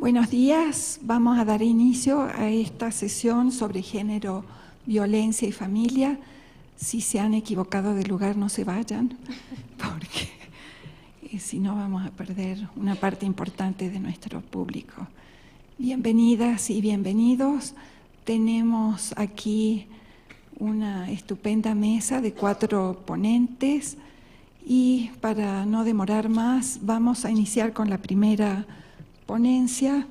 Buenos días, vamos a dar inicio a esta sesión sobre género, violencia y familia. Si se han equivocado de lugar, no se vayan, porque si no vamos a perder una parte importante de nuestro público. Bienvenidas y bienvenidos. Tenemos aquí una estupenda mesa de 4 ponentes y para no demorar más, vamos a iniciar con la primera ponencia.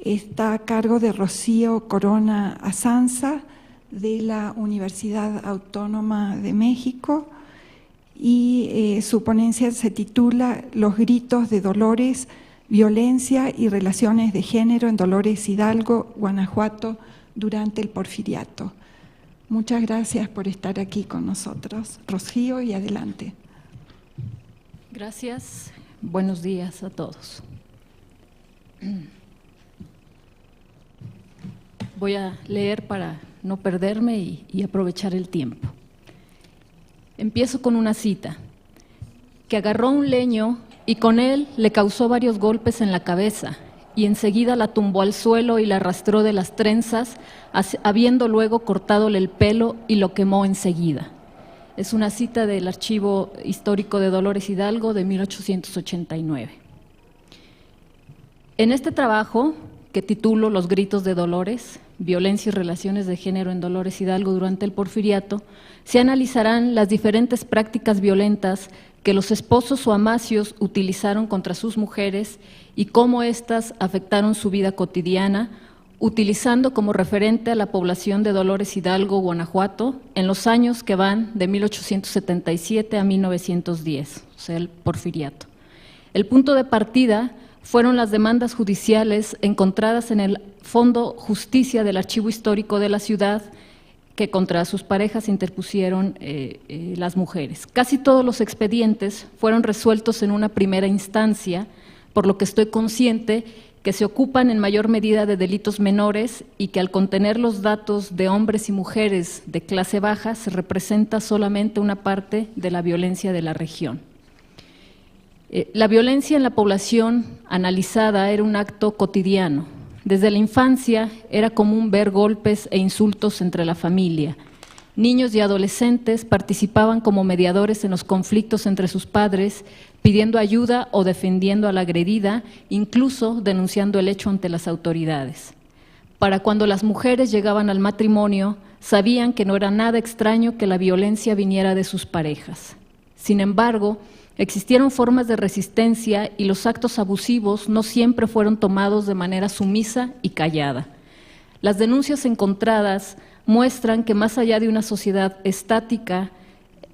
Está a cargo de Rocío Corona Azanza, de la Universidad Autónoma de México, y su ponencia se titula Los gritos de Dolores, violencia y relaciones de género en Dolores Hidalgo, Guanajuato, durante el Porfiriato. Muchas gracias por estar aquí con nosotros. Rocío, y adelante. Gracias. Buenos días a todos. Voy a leer para no perderme y aprovechar el tiempo. Empiezo con una cita. Que agarró un leño y con él le causó varios golpes en la cabeza y enseguida la tumbó al suelo y la arrastró de las trenzas, habiendo luego cortadole el pelo y lo quemó enseguida. Es una cita del Archivo Histórico de Dolores Hidalgo de 1889. En este trabajo, que titulo Los gritos de Dolores, violencia y relaciones de género en Dolores Hidalgo durante el Porfiriato, se analizarán las diferentes prácticas violentas que los esposos o amacios utilizaron contra sus mujeres y cómo éstas afectaron su vida cotidiana, utilizando como referente a la población de Dolores Hidalgo, Guanajuato, en los años que van de 1877 a 1910, o sea, el Porfiriato. El punto de partida fueron las demandas judiciales encontradas en el Fondo Justicia del Archivo Histórico de la ciudad, que contra sus parejas interpusieron las mujeres. Casi todos los expedientes fueron resueltos en una primera instancia, por lo que estoy consciente que se ocupan en mayor medida de delitos menores y que al contener los datos de hombres y mujeres de clase baja se representa solamente una parte de la violencia de la región. La violencia en la población analizada era un acto cotidiano. Desde la infancia era común ver golpes e insultos entre la familia. Niños y adolescentes participaban como mediadores en los conflictos entre sus padres, pidiendo ayuda o defendiendo a la agredida, incluso denunciando el hecho ante las autoridades. Para cuando las mujeres llegaban al matrimonio, sabían que no era nada extraño que la violencia viniera de sus parejas. Sin embargo, existieron formas de resistencia y los actos abusivos no siempre fueron tomados de manera sumisa y callada. Las denuncias encontradas muestran que más allá de una sociedad estática,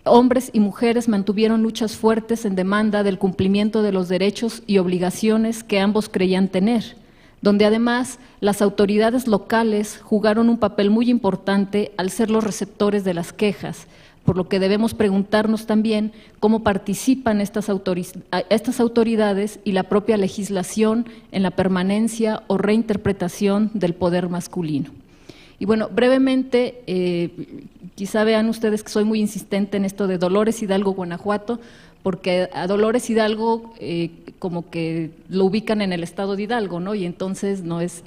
hombres y mujeres mantuvieron luchas fuertes en demanda del cumplimiento de los derechos y obligaciones que ambos creían tener, donde además las autoridades locales jugaron un papel muy importante al ser los receptores de las quejas, por lo que debemos preguntarnos también cómo participan estas autoridades y la propia legislación en la permanencia o reinterpretación del poder masculino. Y bueno, brevemente, quizá vean ustedes que soy muy insistente en esto de Dolores Hidalgo, Guanajuato, porque a Dolores Hidalgo como que lo ubican en el estado de Hidalgo, ¿no? Y entonces no es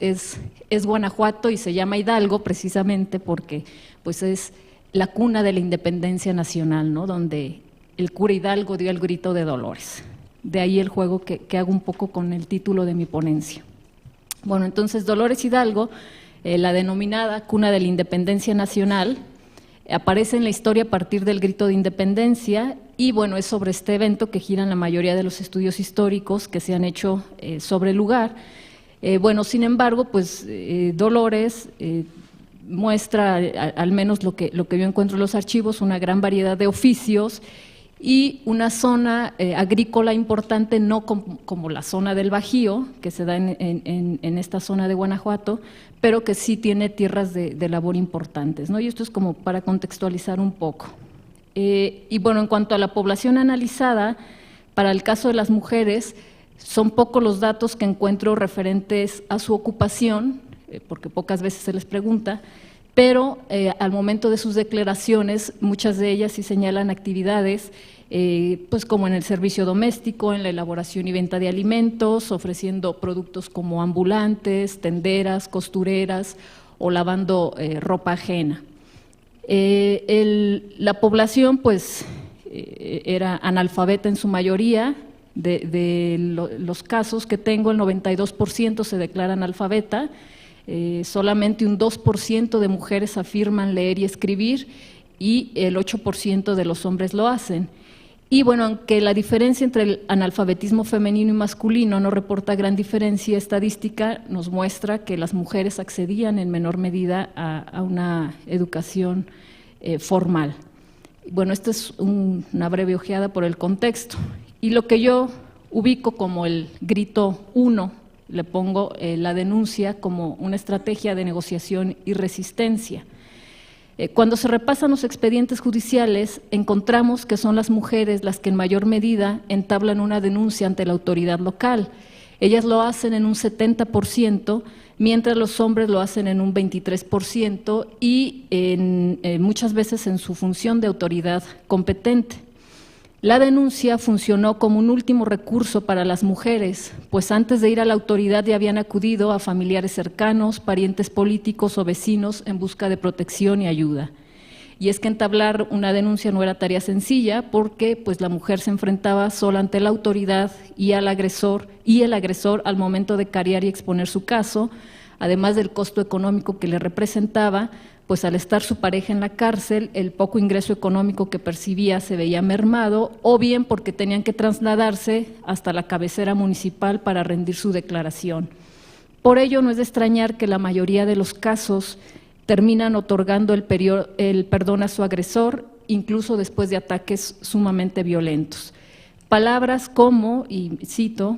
Guanajuato y se llama Hidalgo precisamente porque pues es la cuna de la independencia nacional, ¿no? Donde el cura Hidalgo dio el grito de Dolores. De ahí el juego que hago un poco con el título de mi ponencia. Bueno, entonces Dolores Hidalgo, la denominada cuna de la independencia nacional, aparece en la historia a partir del grito de independencia y bueno, es sobre este evento que giran la mayoría de los estudios históricos que se han hecho sobre el lugar. Bueno, sin embargo, pues Dolores muestra, al menos lo que yo encuentro en los archivos, una gran variedad de oficios y una zona agrícola importante, no como la zona del Bajío, que se da en esta zona de Guanajuato, pero que sí tiene tierras de labor importantes, ¿no? Y esto es como para contextualizar un poco. Y bueno, en cuanto a la población analizada, para el caso de las mujeres, son pocos los datos que encuentro referentes a su ocupación, porque pocas veces se les pregunta, pero al momento de sus declaraciones, muchas de ellas sí señalan actividades pues como en el servicio doméstico, en la elaboración y venta de alimentos, ofreciendo productos como ambulantes, tenderas, costureras o lavando ropa ajena. La población pues era analfabeta en su mayoría. Los casos que tengo, el 92% se declara analfabeta, solamente un 2% de mujeres afirman leer y escribir y el 8% de los hombres lo hacen. Y bueno, aunque la diferencia entre el analfabetismo femenino y masculino no reporta gran diferencia estadística, nos muestra que las mujeres accedían en menor medida a una educación formal. Bueno, esta es una breve ojeada por el contexto. Y lo que yo ubico como el grito 1, le pongo la denuncia como una estrategia de negociación y resistencia. Cuando se repasan los expedientes judiciales, encontramos que son las mujeres las que en mayor medida entablan una denuncia ante la autoridad local. Ellas lo hacen en un 70%, mientras los hombres lo hacen en un 23% y muchas veces en su función de autoridad competente. La denuncia funcionó como un último recurso para las mujeres, pues antes de ir a la autoridad ya habían acudido a familiares cercanos, parientes políticos o vecinos en busca de protección y ayuda. Y es que entablar una denuncia no era tarea sencilla porque pues, la mujer se enfrentaba sola ante la autoridad y el agresor al momento de carear y exponer su caso, además del costo económico que le representaba, pues al estar su pareja en la cárcel, el poco ingreso económico que percibía se veía mermado, o bien porque tenían que trasladarse hasta la cabecera municipal para rendir su declaración. Por ello, no es de extrañar que la mayoría de los casos terminan otorgando el perdón a su agresor, incluso después de ataques sumamente violentos. Palabras como, y cito,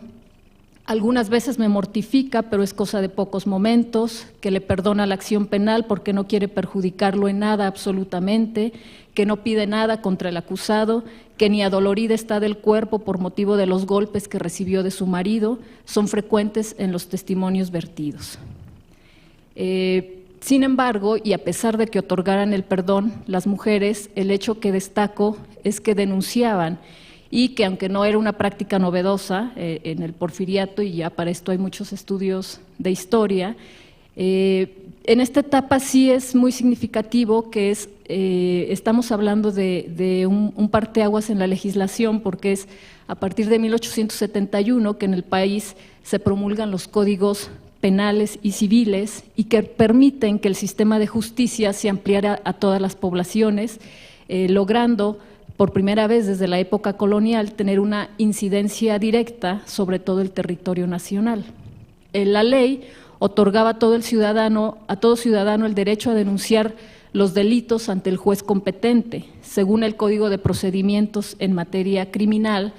algunas veces me mortifica, pero es cosa de pocos momentos, que le perdona la acción penal porque no quiere perjudicarlo en nada absolutamente, que no pide nada contra el acusado, que ni adolorida está del cuerpo por motivo de los golpes que recibió de su marido, son frecuentes en los testimonios vertidos. Sin embargo, y a pesar de que otorgaran el perdón, las mujeres, el hecho que destaco es que denunciaban y que aunque no era una práctica novedosa en el porfiriato, y ya para esto hay muchos estudios de historia, en esta etapa sí es muy significativo que estamos hablando de un parteaguas en la legislación, porque es a partir de 1871 que en el país se promulgan los códigos penales y civiles y que permiten que el sistema de justicia se ampliara a todas las poblaciones, logrando por primera vez desde la época colonial tener una incidencia directa sobre todo el territorio nacional. La ley otorgaba a todo ciudadano el derecho a denunciar los delitos ante el juez competente, según el Código de Procedimientos en materia criminal,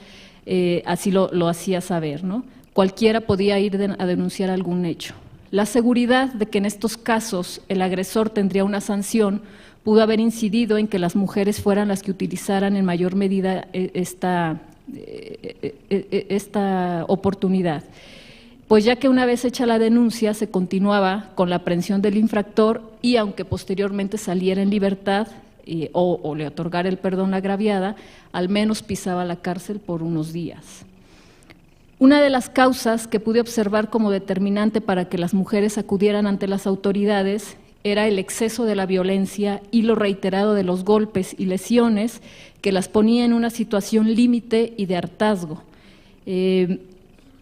así lo hacía saber, ¿no? Cualquiera podía ir a denunciar algún hecho. La seguridad de que en estos casos el agresor tendría una sanción pudo haber incidido en que las mujeres fueran las que utilizaran en mayor medida esta oportunidad. Pues ya que una vez hecha la denuncia se continuaba con la aprehensión del infractor y aunque posteriormente saliera en libertad o le otorgara el perdón agraviada, al menos pisaba la cárcel por unos días. Una de las causas que pude observar como determinante para que las mujeres acudieran ante las autoridades era el exceso de la violencia y lo reiterado de los golpes y lesiones que las ponía en una situación límite y de hartazgo.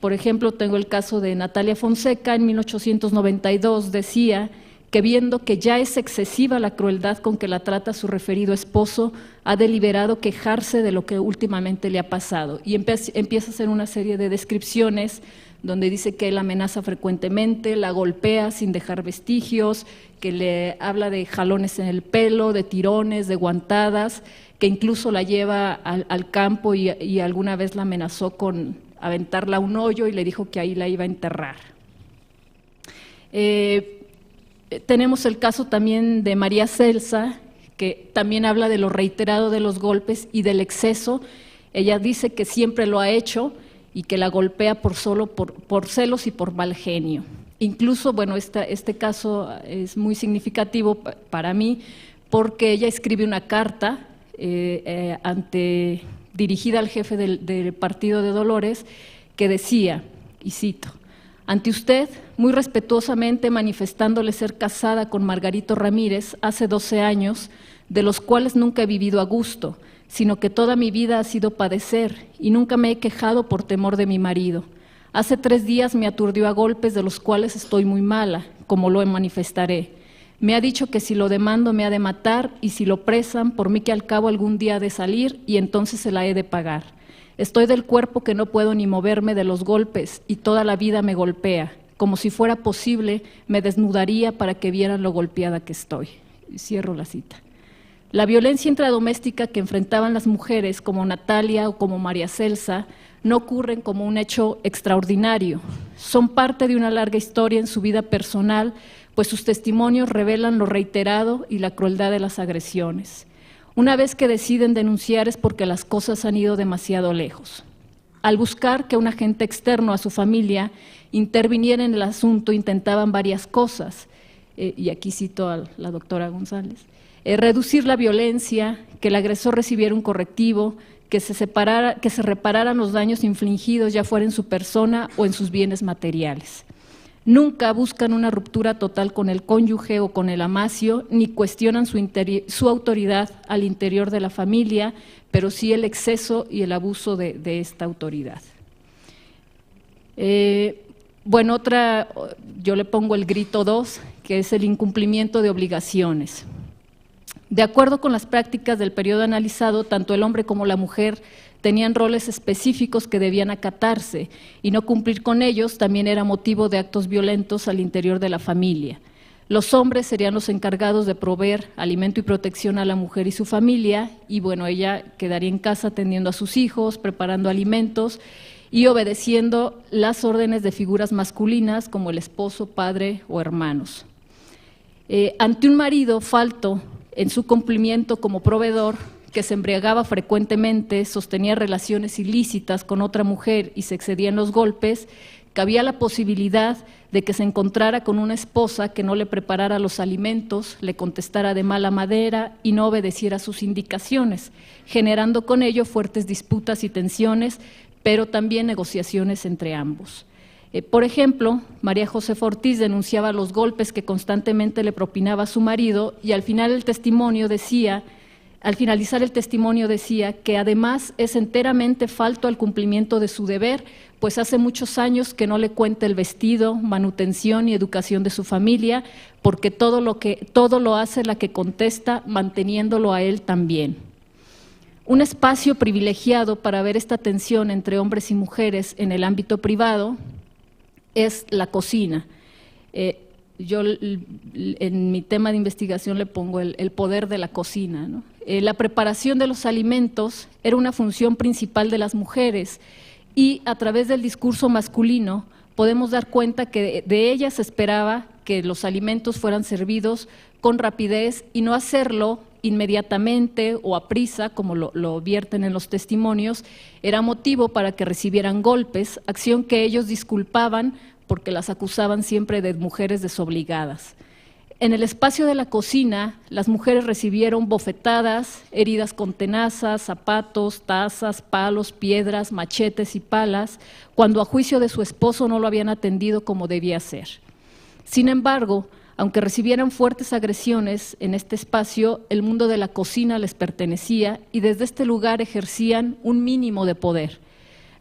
Por ejemplo, tengo el caso de Natalia Fonseca, en 1892 decía que viendo que ya es excesiva la crueldad con que la trata su referido esposo, ha deliberado quejarse de lo que últimamente le ha pasado. Y empieza a hacer una serie de descripciones donde dice que él amenaza frecuentemente, la golpea sin dejar vestigios, que le habla de jalones en el pelo, de tirones, de guantadas, que incluso la lleva al campo y alguna vez la amenazó con aventarla a un hoyo y le dijo que ahí la iba a enterrar. Tenemos el caso también de María Celsa, que también habla de lo reiterado de los golpes y del exceso. Ella dice que siempre lo ha hecho y que la golpea por celos y por mal genio. Incluso, bueno, este caso es muy significativo para mí porque ella escribe una carta ante dirigida al jefe del partido de Dolores, que decía, y cito: ante usted, muy respetuosamente manifestándole ser casada con Margarito Ramírez hace 12 años, de los cuales nunca he vivido a gusto, sino que toda mi vida ha sido padecer y nunca me he quejado por temor de mi marido. Hace 3 días me aturdió a golpes de los cuales estoy muy mala, como lo manifestaré. Me ha dicho que si lo demando me ha de matar y si lo presan, por mí que al cabo algún día ha de salir y entonces se la he de pagar. Estoy del cuerpo que no puedo ni moverme de los golpes y toda la vida me golpea. Como si fuera posible, me desnudaría para que vieran lo golpeada que estoy. Cierro la cita. La violencia intradoméstica que enfrentaban las mujeres como Natalia o como María Celsa no ocurren como un hecho extraordinario. Son parte de una larga historia en su vida personal, pues sus testimonios revelan lo reiterado y la crueldad de las agresiones. Una vez que deciden denunciar es porque las cosas han ido demasiado lejos. Al buscar que un agente externo a su familia interviniera en el asunto, intentaban varias cosas, y aquí cito a la doctora González: reducir la violencia, que el agresor recibiera un correctivo, que se repararan los daños infligidos, ya fuera en su persona o en sus bienes materiales. Nunca buscan una ruptura total con el cónyuge o con el amasio, ni cuestionan su autoridad al interior de la familia, pero sí el exceso y el abuso de esta autoridad. Bueno, yo le pongo el grito 2, que es el incumplimiento de obligaciones. De acuerdo con las prácticas del periodo analizado, tanto el hombre como la mujer tenían roles específicos que debían acatarse, y no cumplir con ellos también era motivo de actos violentos al interior de la familia. Los hombres serían los encargados de proveer alimento y protección a la mujer y su familia, y bueno, ella quedaría en casa atendiendo a sus hijos, preparando alimentos y obedeciendo las órdenes de figuras masculinas como el esposo, padre o hermanos. Ante un marido falto en su cumplimiento como proveedor, que se embriagaba frecuentemente, sostenía relaciones ilícitas con otra mujer y se excedía en los golpes, cabía la posibilidad de que se encontrara con una esposa que no le preparara los alimentos, le contestara de mala manera y no obedeciera sus indicaciones, generando con ello fuertes disputas y tensiones, pero también negociaciones entre ambos. Por ejemplo, María Josefa Ortiz denunciaba los golpes que constantemente le propinaba a su marido y al finalizar el testimonio decía que además es enteramente falto al cumplimiento de su deber, pues hace muchos años que no le cuenta el vestido, manutención y educación de su familia, porque todo lo hace la que contesta, manteniéndolo a él también. Un espacio privilegiado para ver esta tensión entre hombres y mujeres en el ámbito privado es la cocina. Yo en mi tema de investigación le pongo el poder de la cocina, ¿no? La preparación de los alimentos era una función principal de las mujeres y a través del discurso masculino podemos dar cuenta que de ellas se esperaba que los alimentos fueran servidos con rapidez y no hacerlo inmediatamente o a prisa, como lo vierten en los testimonios, era motivo para que recibieran golpes, acción que ellos disculpaban porque las acusaban siempre de mujeres desobligadas. En el espacio de la cocina, las mujeres recibieron bofetadas, heridas con tenazas, zapatos, tazas, palos, piedras, machetes y palas, cuando a juicio de su esposo no lo habían atendido como debía ser. Sin embargo, aunque recibieran fuertes agresiones en este espacio, el mundo de la cocina les pertenecía y desde este lugar ejercían un mínimo de poder.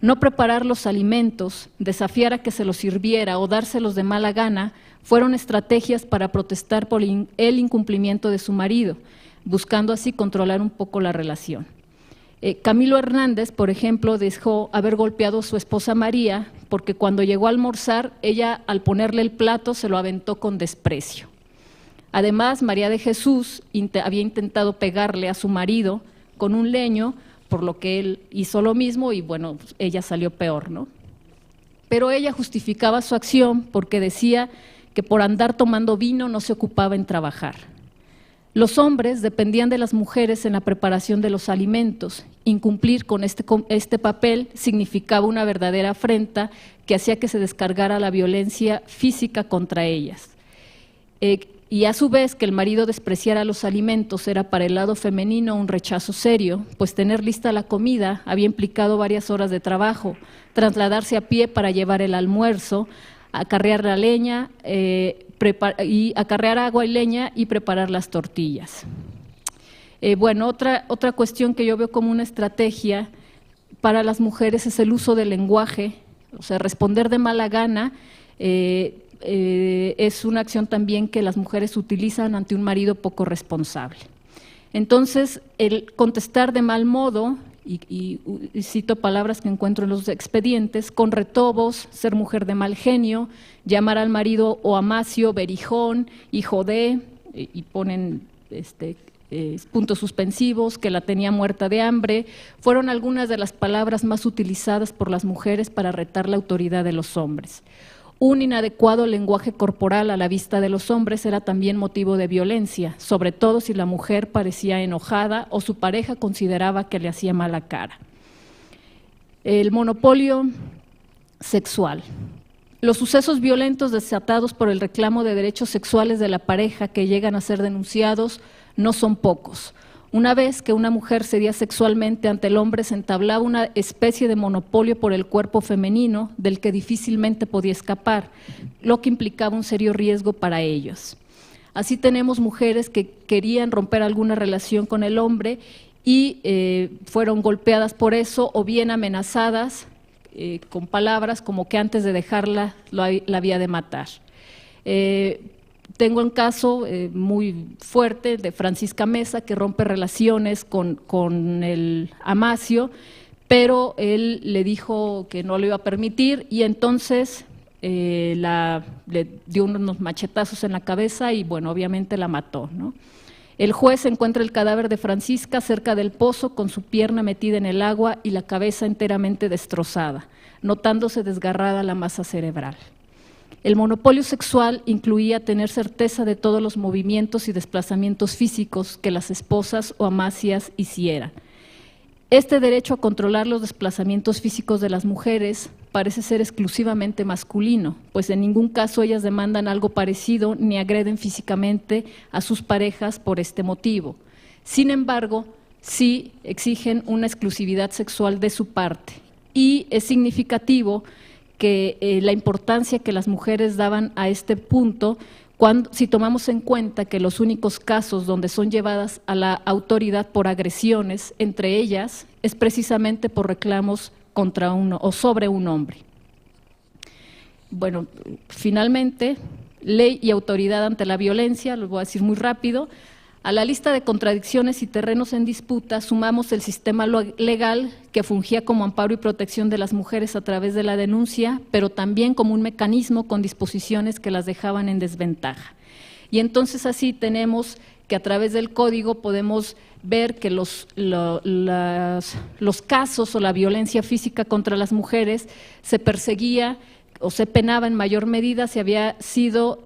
No preparar los alimentos, desafiar a que se los sirviera o dárselos de mala gana fueron estrategias para protestar por el incumplimiento de su marido, buscando así controlar un poco la relación. Camilo Hernández, por ejemplo, dejó haber golpeado a su esposa María porque cuando llegó a almorzar, ella al ponerle el plato se lo aventó con desprecio. Además, María de Jesús había intentado pegarle a su marido con un leño, por lo que él hizo lo mismo y bueno, ella salió peor, ¿no? Pero ella justificaba su acción porque decía que por andar tomando vino no se ocupaba en trabajar. Los hombres dependían de las mujeres en la preparación de los alimentos. Incumplir con este papel significaba una verdadera afrenta que hacía que se descargara la violencia física contra ellas. y a su vez que el marido despreciara los alimentos era para el lado femenino un rechazo serio, pues tener lista la comida había implicado varias horas de trabajo, trasladarse a pie para llevar el almuerzo, acarrear la leña, y acarrear agua y leña y preparar las tortillas. Bueno, otra cuestión que yo veo como una estrategia para las mujeres es el uso del lenguaje, o sea, responder de mala gana. Es una acción también que las mujeres utilizan ante un marido poco responsable. Entonces, el contestar de mal modo, y cito palabras que encuentro en los expedientes, con retobos, ser mujer de mal genio, llamar al marido o amacio, berijón, hijo de, y ponen puntos suspensivos, que la tenía muerta de hambre, fueron algunas de las palabras más utilizadas por las mujeres para retar la autoridad de los hombres. Un inadecuado lenguaje corporal a la vista de los hombres era también motivo de violencia, sobre todo si la mujer parecía enojada o su pareja consideraba que le hacía mala cara. El monopolio sexual. Los sucesos violentos desatados por el reclamo de derechos sexuales de la pareja que llegan a ser denunciados no son pocos. Una vez que una mujer cedía sexualmente ante el hombre, se entablaba una especie de monopolio por el cuerpo femenino del que difícilmente podía escapar, lo que implicaba un serio riesgo para ellos. Así tenemos mujeres que querían romper alguna relación con el hombre y fueron golpeadas por eso o bien amenazadas con palabras como que antes de dejarla la había de matar. Tengo un caso muy fuerte de Francisca Mesa, que rompe relaciones con el Amacio, pero él le dijo que no lo iba a permitir y entonces le dio unos machetazos en la cabeza y bueno, obviamente la mató, ¿no? El juez encuentra el cadáver de Francisca cerca del pozo con su pierna metida en el agua y la cabeza enteramente destrozada, notándose desgarrada la masa cerebral. El monopolio sexual incluía tener certeza de todos los movimientos y desplazamientos físicos que las esposas o amacias hicieran. Este derecho a controlar los desplazamientos físicos de las mujeres parece ser exclusivamente masculino, pues en ningún caso ellas demandan algo parecido ni agreden físicamente a sus parejas por este motivo. Sin embargo, sí exigen una exclusividad sexual de su parte y es significativo que la importancia que las mujeres daban a este punto, si tomamos en cuenta que los únicos casos donde son llevadas a la autoridad por agresiones, entre ellas, es precisamente por reclamos contra uno o sobre un hombre. Bueno, finalmente, ley y autoridad ante la violencia, lo voy a decir muy rápido. A la lista de contradicciones y terrenos en disputa sumamos el sistema legal que fungía como amparo y protección de las mujeres a través de la denuncia, pero también como un mecanismo con disposiciones que las dejaban en desventaja. Y entonces así tenemos que a través del código podemos ver que los casos o la violencia física contra las mujeres se perseguía o se penaba en mayor medida si había sido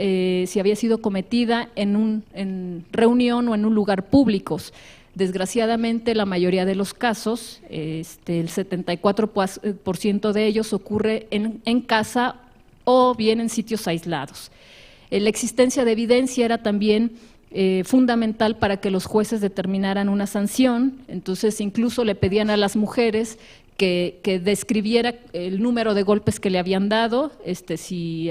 cometida en reunión o en un lugar públicos. Desgraciadamente, la mayoría de los casos, el 74% de ellos ocurre en casa o bien en sitios aislados. La existencia de evidencia era también fundamental para que los jueces determinaran una sanción, entonces incluso le pedían a las mujeres que describiera el número de golpes que le habían dado, si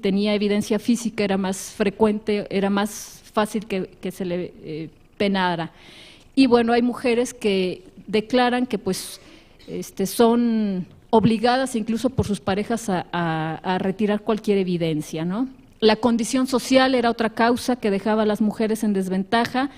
tenía evidencia física era más frecuente, era más fácil que se le penara. Y bueno, hay mujeres que declaran que pues son obligadas incluso por sus parejas a retirar cualquier evidencia, ¿no? La condición social era otra causa que dejaba a las mujeres en desventaja,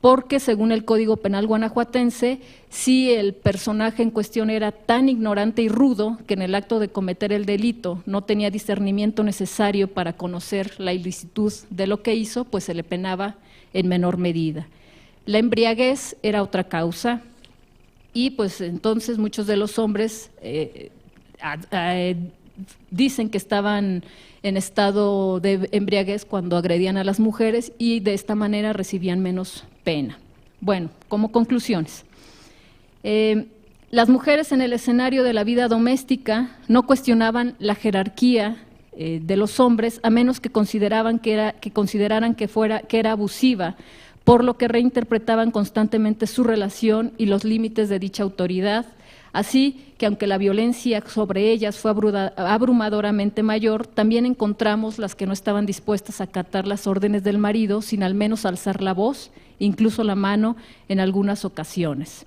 porque según el Código Penal guanajuatense, si el personaje en cuestión era tan ignorante y rudo que en el acto de cometer el delito no tenía discernimiento necesario para conocer la ilicitud de lo que hizo, pues se le penaba en menor medida. La embriaguez era otra causa y pues entonces muchos de los hombres dicen que estaban en estado de embriaguez cuando agredían a las mujeres y de esta manera recibían menos pena. Bueno, como conclusiones, las mujeres en el escenario de la vida doméstica no cuestionaban la jerarquía de los hombres, a menos que consideraran que era abusiva, por lo que reinterpretaban constantemente su relación y los límites de dicha autoridad. Así que aunque la violencia sobre ellas fue abrumadoramente mayor, también encontramos las que no estaban dispuestas a acatar las órdenes del marido, sin al menos alzar la voz, incluso la mano en algunas ocasiones.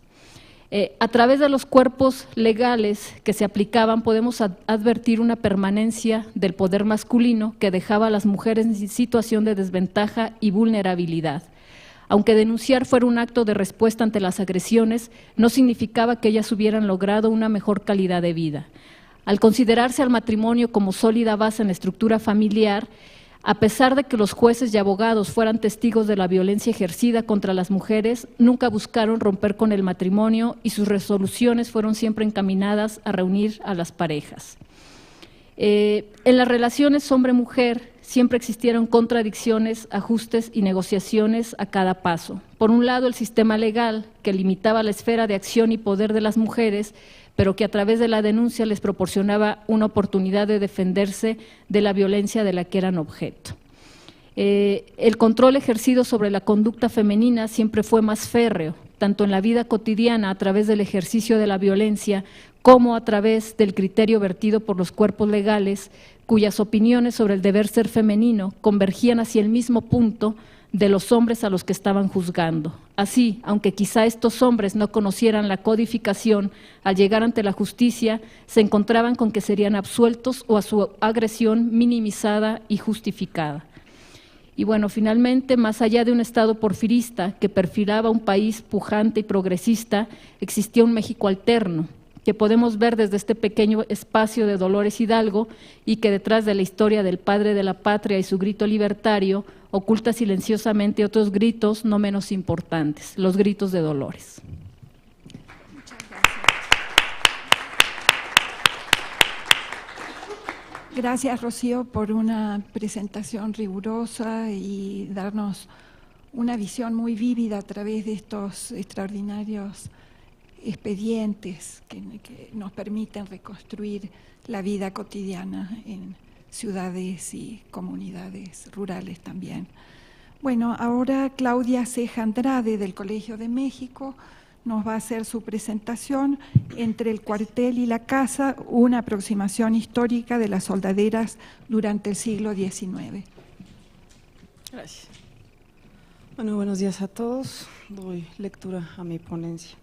A través de los cuerpos legales que se aplicaban podemos advertir una permanencia del poder masculino que dejaba a las mujeres en situación de desventaja y vulnerabilidad. Aunque denunciar fuera un acto de respuesta ante las agresiones, no significaba que ellas hubieran logrado una mejor calidad de vida. Al considerarse al matrimonio como sólida base en la estructura familiar, a pesar de que los jueces y abogados fueran testigos de la violencia ejercida contra las mujeres, nunca buscaron romper con el matrimonio y sus resoluciones fueron siempre encaminadas a reunir a las parejas. En las relaciones hombre-mujer siempre existieron contradicciones, ajustes y negociaciones a cada paso. Por un lado, el sistema legal, que limitaba la esfera de acción y poder de las mujeres, pero que a través de la denuncia les proporcionaba una oportunidad de defenderse de la violencia de la que eran objeto. El control ejercido sobre la conducta femenina siempre fue más férreo, tanto en la vida cotidiana a través del ejercicio de la violencia como a través del criterio vertido por los cuerpos legales, cuyas opiniones sobre el deber ser femenino convergían hacia el mismo punto de los hombres a los que estaban juzgando. Así, aunque quizá estos hombres no conocieran la codificación, al llegar ante la justicia se encontraban con que serían absueltos o a su agresión minimizada y justificada. Y bueno, finalmente, más allá de un Estado porfirista que perfilaba un país pujante y progresista, existía un México alterno, que podemos ver desde este pequeño espacio de Dolores Hidalgo y que detrás de la historia del padre de la patria y su grito libertario oculta silenciosamente otros gritos no menos importantes, los gritos de Dolores. Muchas gracias. Gracias, Rocío, por una presentación rigurosa y darnos una visión muy vívida a través de estos extraordinarios expedientes que nos permiten reconstruir la vida cotidiana en ciudades y comunidades rurales también. Bueno, ahora Claudia Ceja Andrade del Colegio de México nos va a hacer su presentación Entre el cuartel y la casa, una aproximación histórica de las soldaderas durante el siglo XIX. Gracias. Bueno, buenos días a todos. Doy lectura a mi ponencia.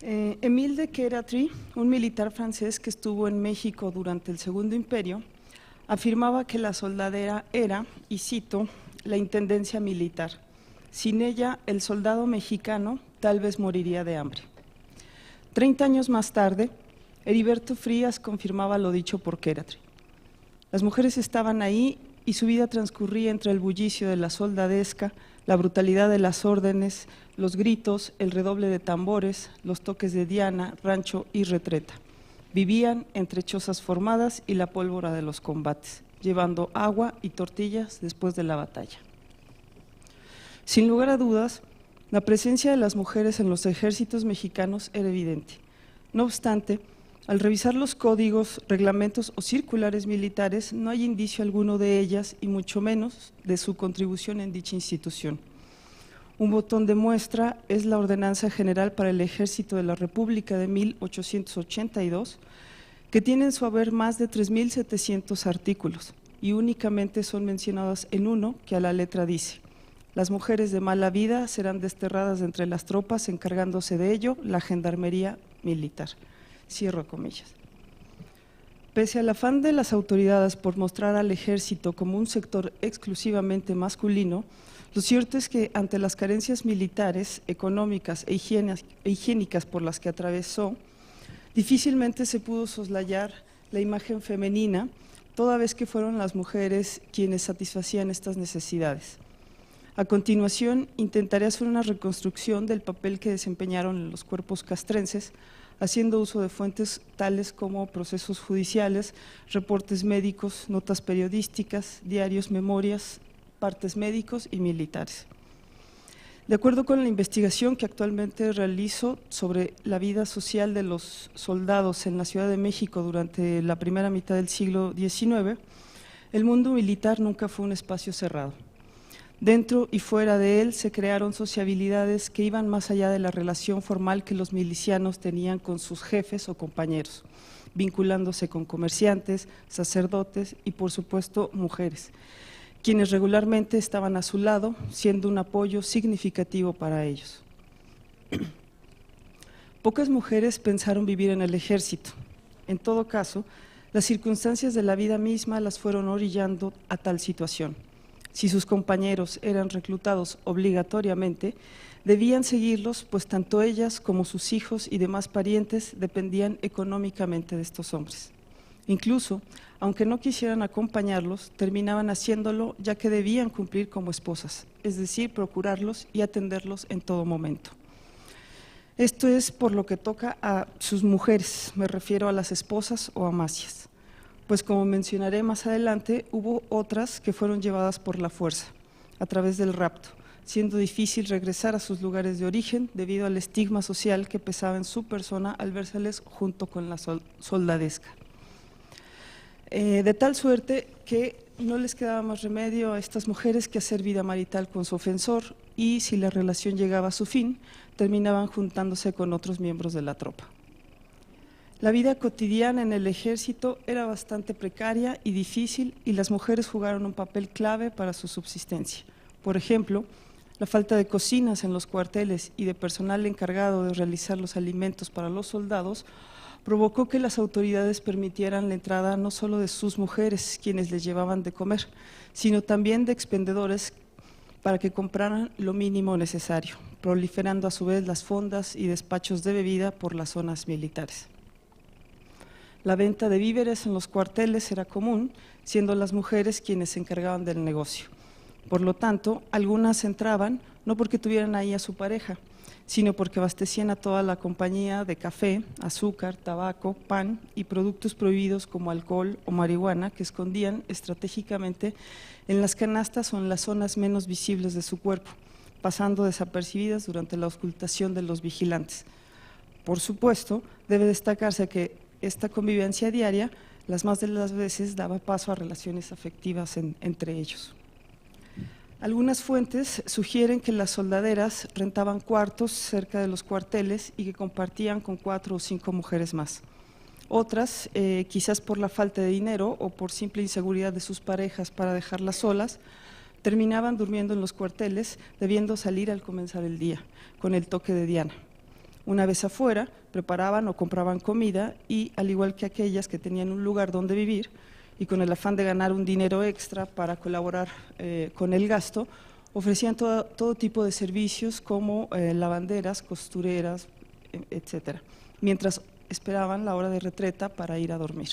Émile de Kériatry, un militar francés que estuvo en México durante el Segundo Imperio, afirmaba que la soldadera era, y cito, la intendencia militar. Sin ella, el soldado mexicano tal vez moriría de hambre. 30 años más tarde, Heriberto Frías confirmaba lo dicho por Kériatry. Las mujeres estaban ahí y su vida transcurría entre el bullicio de la soldadesca, la brutalidad de las órdenes, los gritos, el redoble de tambores, los toques de diana, rancho y retreta. Vivían entre chozas formadas y la pólvora de los combates, llevando agua y tortillas después de la batalla. Sin lugar a dudas, la presencia de las mujeres en los ejércitos mexicanos era evidente. No obstante, al revisar los códigos, reglamentos o circulares militares, no hay indicio alguno de ellas y mucho menos de su contribución en dicha institución. Un botón de muestra es la Ordenanza General para el Ejército de la República de 1882, que tiene en su haber más de 3.700 artículos y únicamente son mencionados en uno que a la letra dice: las mujeres de mala vida serán desterradas de entre las tropas, encargándose de ello la Gendarmería Militar. Cierro comillas. Pese al afán de las autoridades por mostrar al ejército como un sector exclusivamente masculino, lo cierto es que ante las carencias militares, económicas e higiénicas por las que atravesó, difícilmente se pudo soslayar la imagen femenina, toda vez que fueron las mujeres quienes satisfacían estas necesidades. A continuación, intentaré hacer una reconstrucción del papel que desempeñaron en los cuerpos castrenses, haciendo uso de fuentes tales como procesos judiciales, reportes médicos, notas periodísticas, diarios, memorias, partes médicos y militares. De acuerdo con la investigación que actualmente realizo sobre la vida social de los soldados en la Ciudad de México durante la primera mitad del siglo XIX, el mundo militar nunca fue un espacio cerrado. Dentro y fuera de él se crearon sociabilidades que iban más allá de la relación formal que los milicianos tenían con sus jefes o compañeros, vinculándose con comerciantes, sacerdotes y, por supuesto, mujeres, quienes regularmente estaban a su lado, siendo un apoyo significativo para ellos. Pocas mujeres pensaron vivir en el ejército. En todo caso, las circunstancias de la vida misma las fueron orillando a tal situación. Si sus compañeros eran reclutados obligatoriamente, debían seguirlos, pues tanto ellas como sus hijos y demás parientes dependían económicamente de estos hombres. Incluso, aunque no quisieran acompañarlos, terminaban haciéndolo ya que debían cumplir como esposas, es decir, procurarlos y atenderlos en todo momento. Esto es por lo que toca a sus mujeres, me refiero a las esposas o amasias, pues como mencionaré más adelante, hubo otras que fueron llevadas por la fuerza, a través del rapto, siendo difícil regresar a sus lugares de origen debido al estigma social que pesaba en su persona al vérseles junto con la soldadesca. De tal suerte que no les quedaba más remedio a estas mujeres que hacer vida marital con su ofensor y, si la relación llegaba a su fin, terminaban juntándose con otros miembros de la tropa. La vida cotidiana en el ejército era bastante precaria y difícil y las mujeres jugaron un papel clave para su subsistencia. Por ejemplo, la falta de cocinas en los cuarteles y de personal encargado de realizar los alimentos para los soldados provocó que las autoridades permitieran la entrada no solo de sus mujeres, quienes les llevaban de comer, sino también de expendedores para que compraran lo mínimo necesario, proliferando a su vez las fondas y despachos de bebida por las zonas militares. La venta de víveres en los cuarteles era común, siendo las mujeres quienes se encargaban del negocio. Por lo tanto, algunas entraban no porque tuvieran ahí a su pareja, sino porque abastecían a toda la compañía de café, azúcar, tabaco, pan y productos prohibidos como alcohol o marihuana que escondían estratégicamente en las canastas o en las zonas menos visibles de su cuerpo, pasando desapercibidas durante la auscultación de los vigilantes. Por supuesto, debe destacarse que esta convivencia diaria, las más de las veces, daba paso a relaciones afectivas entre ellos. Algunas fuentes sugieren que las soldaderas rentaban cuartos cerca de los cuarteles y que compartían con 4 o 5 mujeres más. Otras, quizás por la falta de dinero o por simple inseguridad de sus parejas para dejarlas solas, terminaban durmiendo en los cuarteles, debiendo salir al comenzar el día, con el toque de Diana. Una vez afuera, preparaban o compraban comida y, al igual que aquellas que tenían un lugar donde vivir, y con el afán de ganar un dinero extra para colaborar con el gasto, ofrecían todo tipo de servicios como lavanderas, costureras, etcétera, mientras esperaban la hora de retreta para ir a dormir.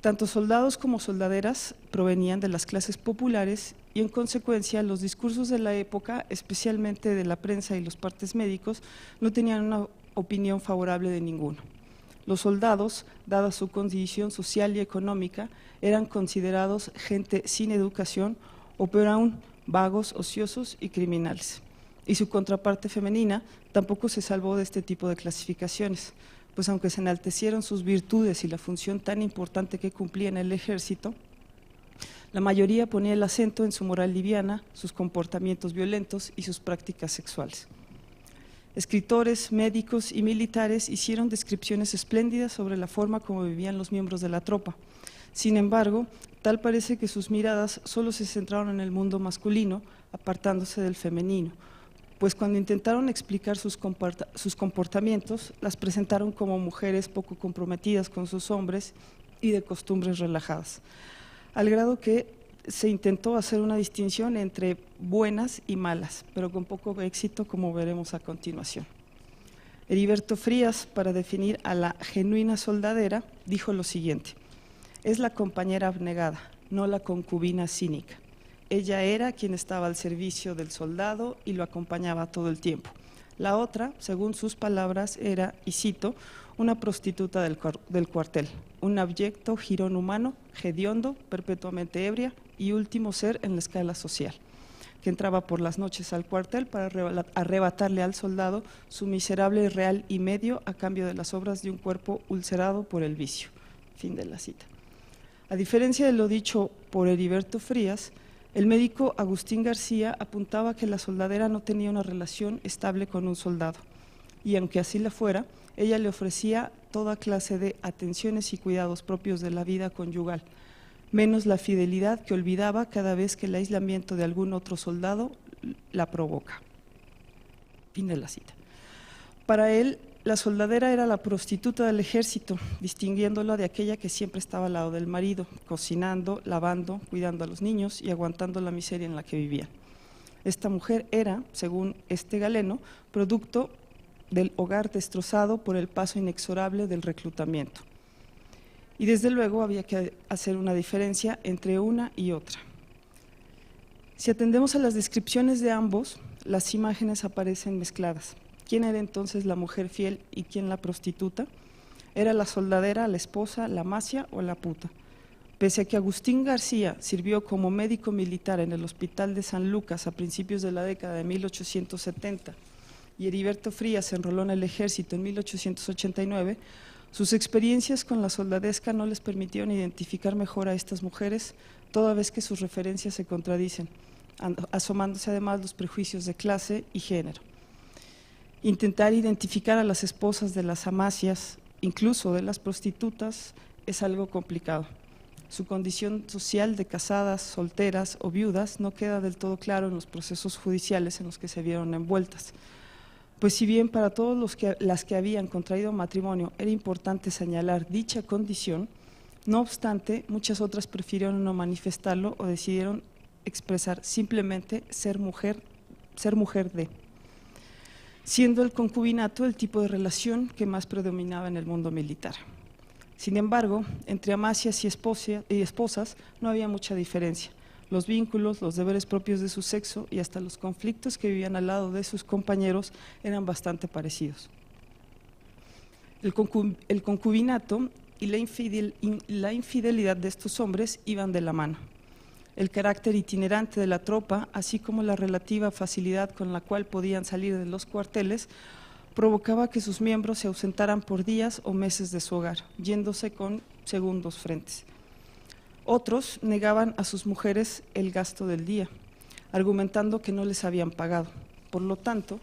Tanto soldados como soldaderas provenían de las clases populares y, en consecuencia, los discursos de la época, especialmente de la prensa y los partes médicos, no tenían una opinión favorable de ninguno. Los soldados, dada su condición social y económica, eran considerados gente sin educación o, peor aún, vagos, ociosos y criminales. Y su contraparte femenina tampoco se salvó de este tipo de clasificaciones, pues aunque se enaltecieron sus virtudes y la función tan importante que cumplía en el ejército, la mayoría ponía el acento en su moral liviana, sus comportamientos violentos y sus prácticas sexuales. Escritores, médicos y militares hicieron descripciones espléndidas sobre la forma como vivían los miembros de la tropa. Sin embargo, tal parece que sus miradas solo se centraron en el mundo masculino, apartándose del femenino, pues cuando intentaron explicar sus comportamientos, las presentaron como mujeres poco comprometidas con sus hombres y de costumbres relajadas, al grado que se intentó hacer una distinción entre buenas y malas, pero con poco éxito, como veremos a continuación. Heriberto Frías, para definir a la genuina soldadera, dijo lo siguiente: es la compañera abnegada, no la concubina cínica. Ella era quien estaba al servicio del soldado y lo acompañaba todo el tiempo. La otra, según sus palabras, era, y cito, una prostituta del cuartel, un abyecto jirón humano, hediondo, perpetuamente ebria y último ser en la escala social. que entraba por las noches al cuartel para arrebatarle al soldado su miserable real y medio a cambio de las obras de un cuerpo ulcerado por el vicio. Fin de la cita. A diferencia de lo dicho por Heriberto Frías, el médico Agustín García apuntaba que la soldadera no tenía una relación estable con un soldado, y aunque así la fuera, ella le ofrecía toda clase de atenciones y cuidados propios de la vida conyugal, menos la fidelidad que olvidaba cada vez que el aislamiento de algún otro soldado la provoca. Fin de la cita. Para él, la soldadera era la prostituta del ejército, distinguiéndola de aquella que siempre estaba al lado del marido, cocinando, lavando, cuidando a los niños y aguantando la miseria en la que vivía. Esta mujer era, según este Galeno, producto del hogar destrozado por el paso inexorable del reclutamiento. Y desde luego había que hacer una diferencia entre una y otra. Si atendemos a las descripciones de ambos, las imágenes aparecen mezcladas. ¿Quién era entonces la mujer fiel y quién la prostituta? ¿Era la soldadera, la esposa, la macia o la puta? Pese a que Agustín García sirvió como médico militar en el Hospital de San Lucas a principios de la década de 1870 y Heriberto Frías se enroló en el ejército en 1889, sus experiencias con la soldadesca no les permitieron identificar mejor a estas mujeres, toda vez que sus referencias se contradicen, asomándose además los prejuicios de clase y género. Intentar identificar a las esposas de las amacias, incluso de las prostitutas, es algo complicado. Su condición social de casadas, solteras o viudas no queda del todo claro en los procesos judiciales en los que se vieron envueltas. Pues si bien para todos las que habían contraído matrimonio era importante señalar dicha condición, no obstante, muchas otras prefirieron no manifestarlo o decidieron expresar simplemente ser mujer de, siendo el concubinato el tipo de relación que más predominaba en el mundo militar. Sin embargo, entre amacias y esposas no había mucha diferencia. Los vínculos, los deberes propios de su sexo y hasta los conflictos que vivían al lado de sus compañeros eran bastante parecidos. El concubinato y la infidelidad de estos hombres iban de la mano. El carácter itinerante de la tropa, así como la relativa facilidad con la cual podían salir de los cuarteles, provocaba que sus miembros se ausentaran por días o meses de su hogar, yéndose con segundos frentes. Otros negaban a sus mujeres el gasto del día, argumentando que no les habían pagado. Por lo tanto,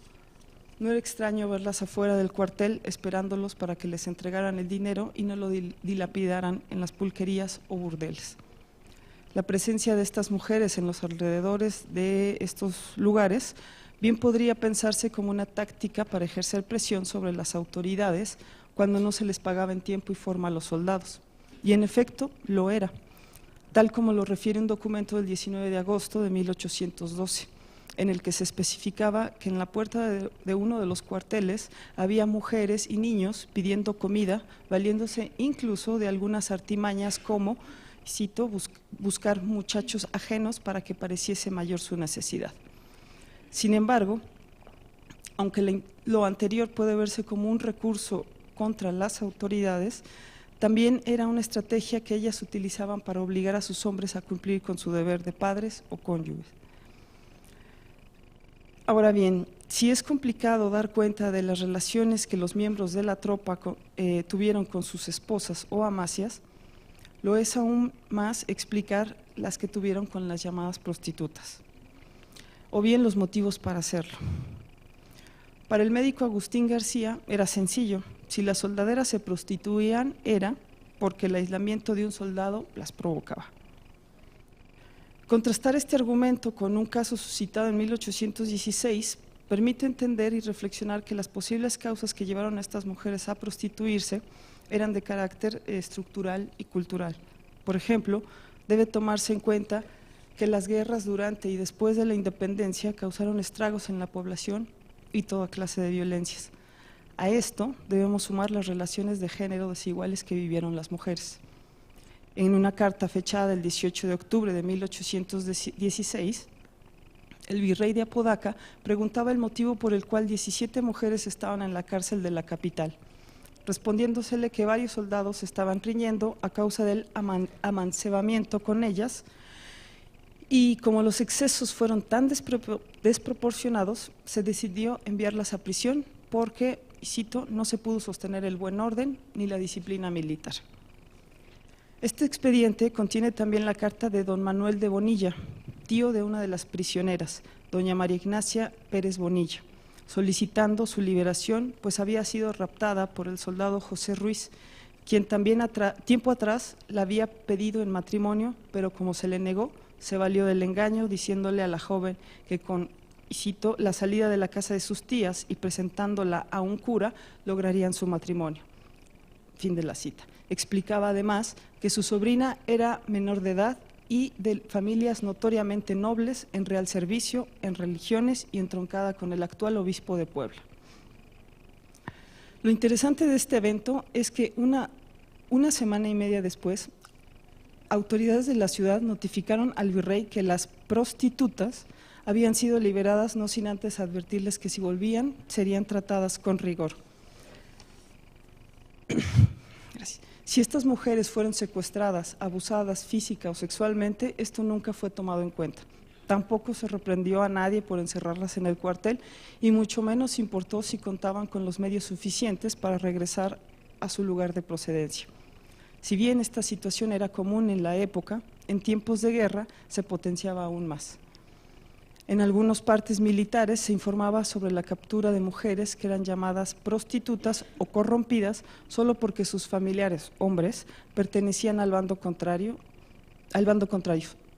no era extraño verlas afuera del cuartel esperándolos para que les entregaran el dinero y no lo dilapidaran en las pulquerías o burdeles. La presencia de estas mujeres en los alrededores de estos lugares bien podría pensarse como una táctica para ejercer presión sobre las autoridades cuando no se les pagaba en tiempo y forma a los soldados. Y en efecto, lo era, tal como lo refiere un documento del 19 de agosto de 1812, en el que se especificaba que en la puerta de uno de los cuarteles había mujeres y niños pidiendo comida, valiéndose incluso de algunas artimañas como, cito, buscar muchachos ajenos para que pareciese mayor su necesidad. Sin embargo, aunque lo anterior puede verse como un recurso contra las autoridades, también era una estrategia que ellas utilizaban para obligar a sus hombres a cumplir con su deber de padres o cónyuges. Ahora bien, si es complicado dar cuenta de las relaciones que los miembros de la tropa tuvieron con sus esposas o amacias, lo es aún más explicar las que tuvieron con las llamadas prostitutas, o bien los motivos para hacerlo. Para el médico Agustín García era sencillo: si las soldaderas se prostituían era porque el aislamiento de un soldado las provocaba. Contrastar este argumento con un caso suscitado en 1816 permite entender y reflexionar que las posibles causas que llevaron a estas mujeres a prostituirse eran de carácter estructural y cultural. Por ejemplo, debe tomarse en cuenta que las guerras durante y después de la independencia causaron estragos en la población y toda clase de violencias. A esto debemos sumar las relaciones de género desiguales que vivieron las mujeres. En una carta fechada el 18 de octubre de 1816, el virrey de Apodaca preguntaba el motivo por el cual 17 mujeres estaban en la cárcel de la capital, respondiéndosele que varios soldados estaban riñendo a causa del amancebamiento con ellas Y como los excesos fueron tan desproporcionados, se decidió enviarlas a prisión porque, y cito, no se pudo sostener el buen orden ni la disciplina militar. Este expediente contiene también la carta de don Manuel de Bonilla, tío de una de las prisioneras, doña María Ignacia Pérez Bonilla, solicitando su liberación, pues había sido raptada por el soldado José Ruiz, quien también tiempo atrás la había pedido en matrimonio, pero como se le negó, se valió del engaño diciéndole a la joven que con, y cito, la salida de la casa de sus tías y presentándola a un cura, lograrían su matrimonio. Fin de la cita. Explicaba además que su sobrina era menor de edad y de familias notoriamente nobles, en real servicio, en religiones y entroncada con el actual obispo de Puebla. Lo interesante de este evento es que una semana y media después, autoridades de la ciudad notificaron al virrey que las prostitutas habían sido liberadas, no sin antes advertirles que si volvían serían tratadas con rigor. Gracias. Si estas mujeres fueron secuestradas, abusadas física o sexualmente, esto nunca fue tomado en cuenta. Tampoco se reprendió a nadie por encerrarlas en el cuartel y mucho menos importó si contaban con los medios suficientes para regresar a su lugar de procedencia. Si bien esta situación era común en la época, en tiempos de guerra se potenciaba aún más. En algunos partes militares se informaba sobre la captura de mujeres que eran llamadas prostitutas o corrompidas solo porque sus familiares, hombres, pertenecían al bando contrario,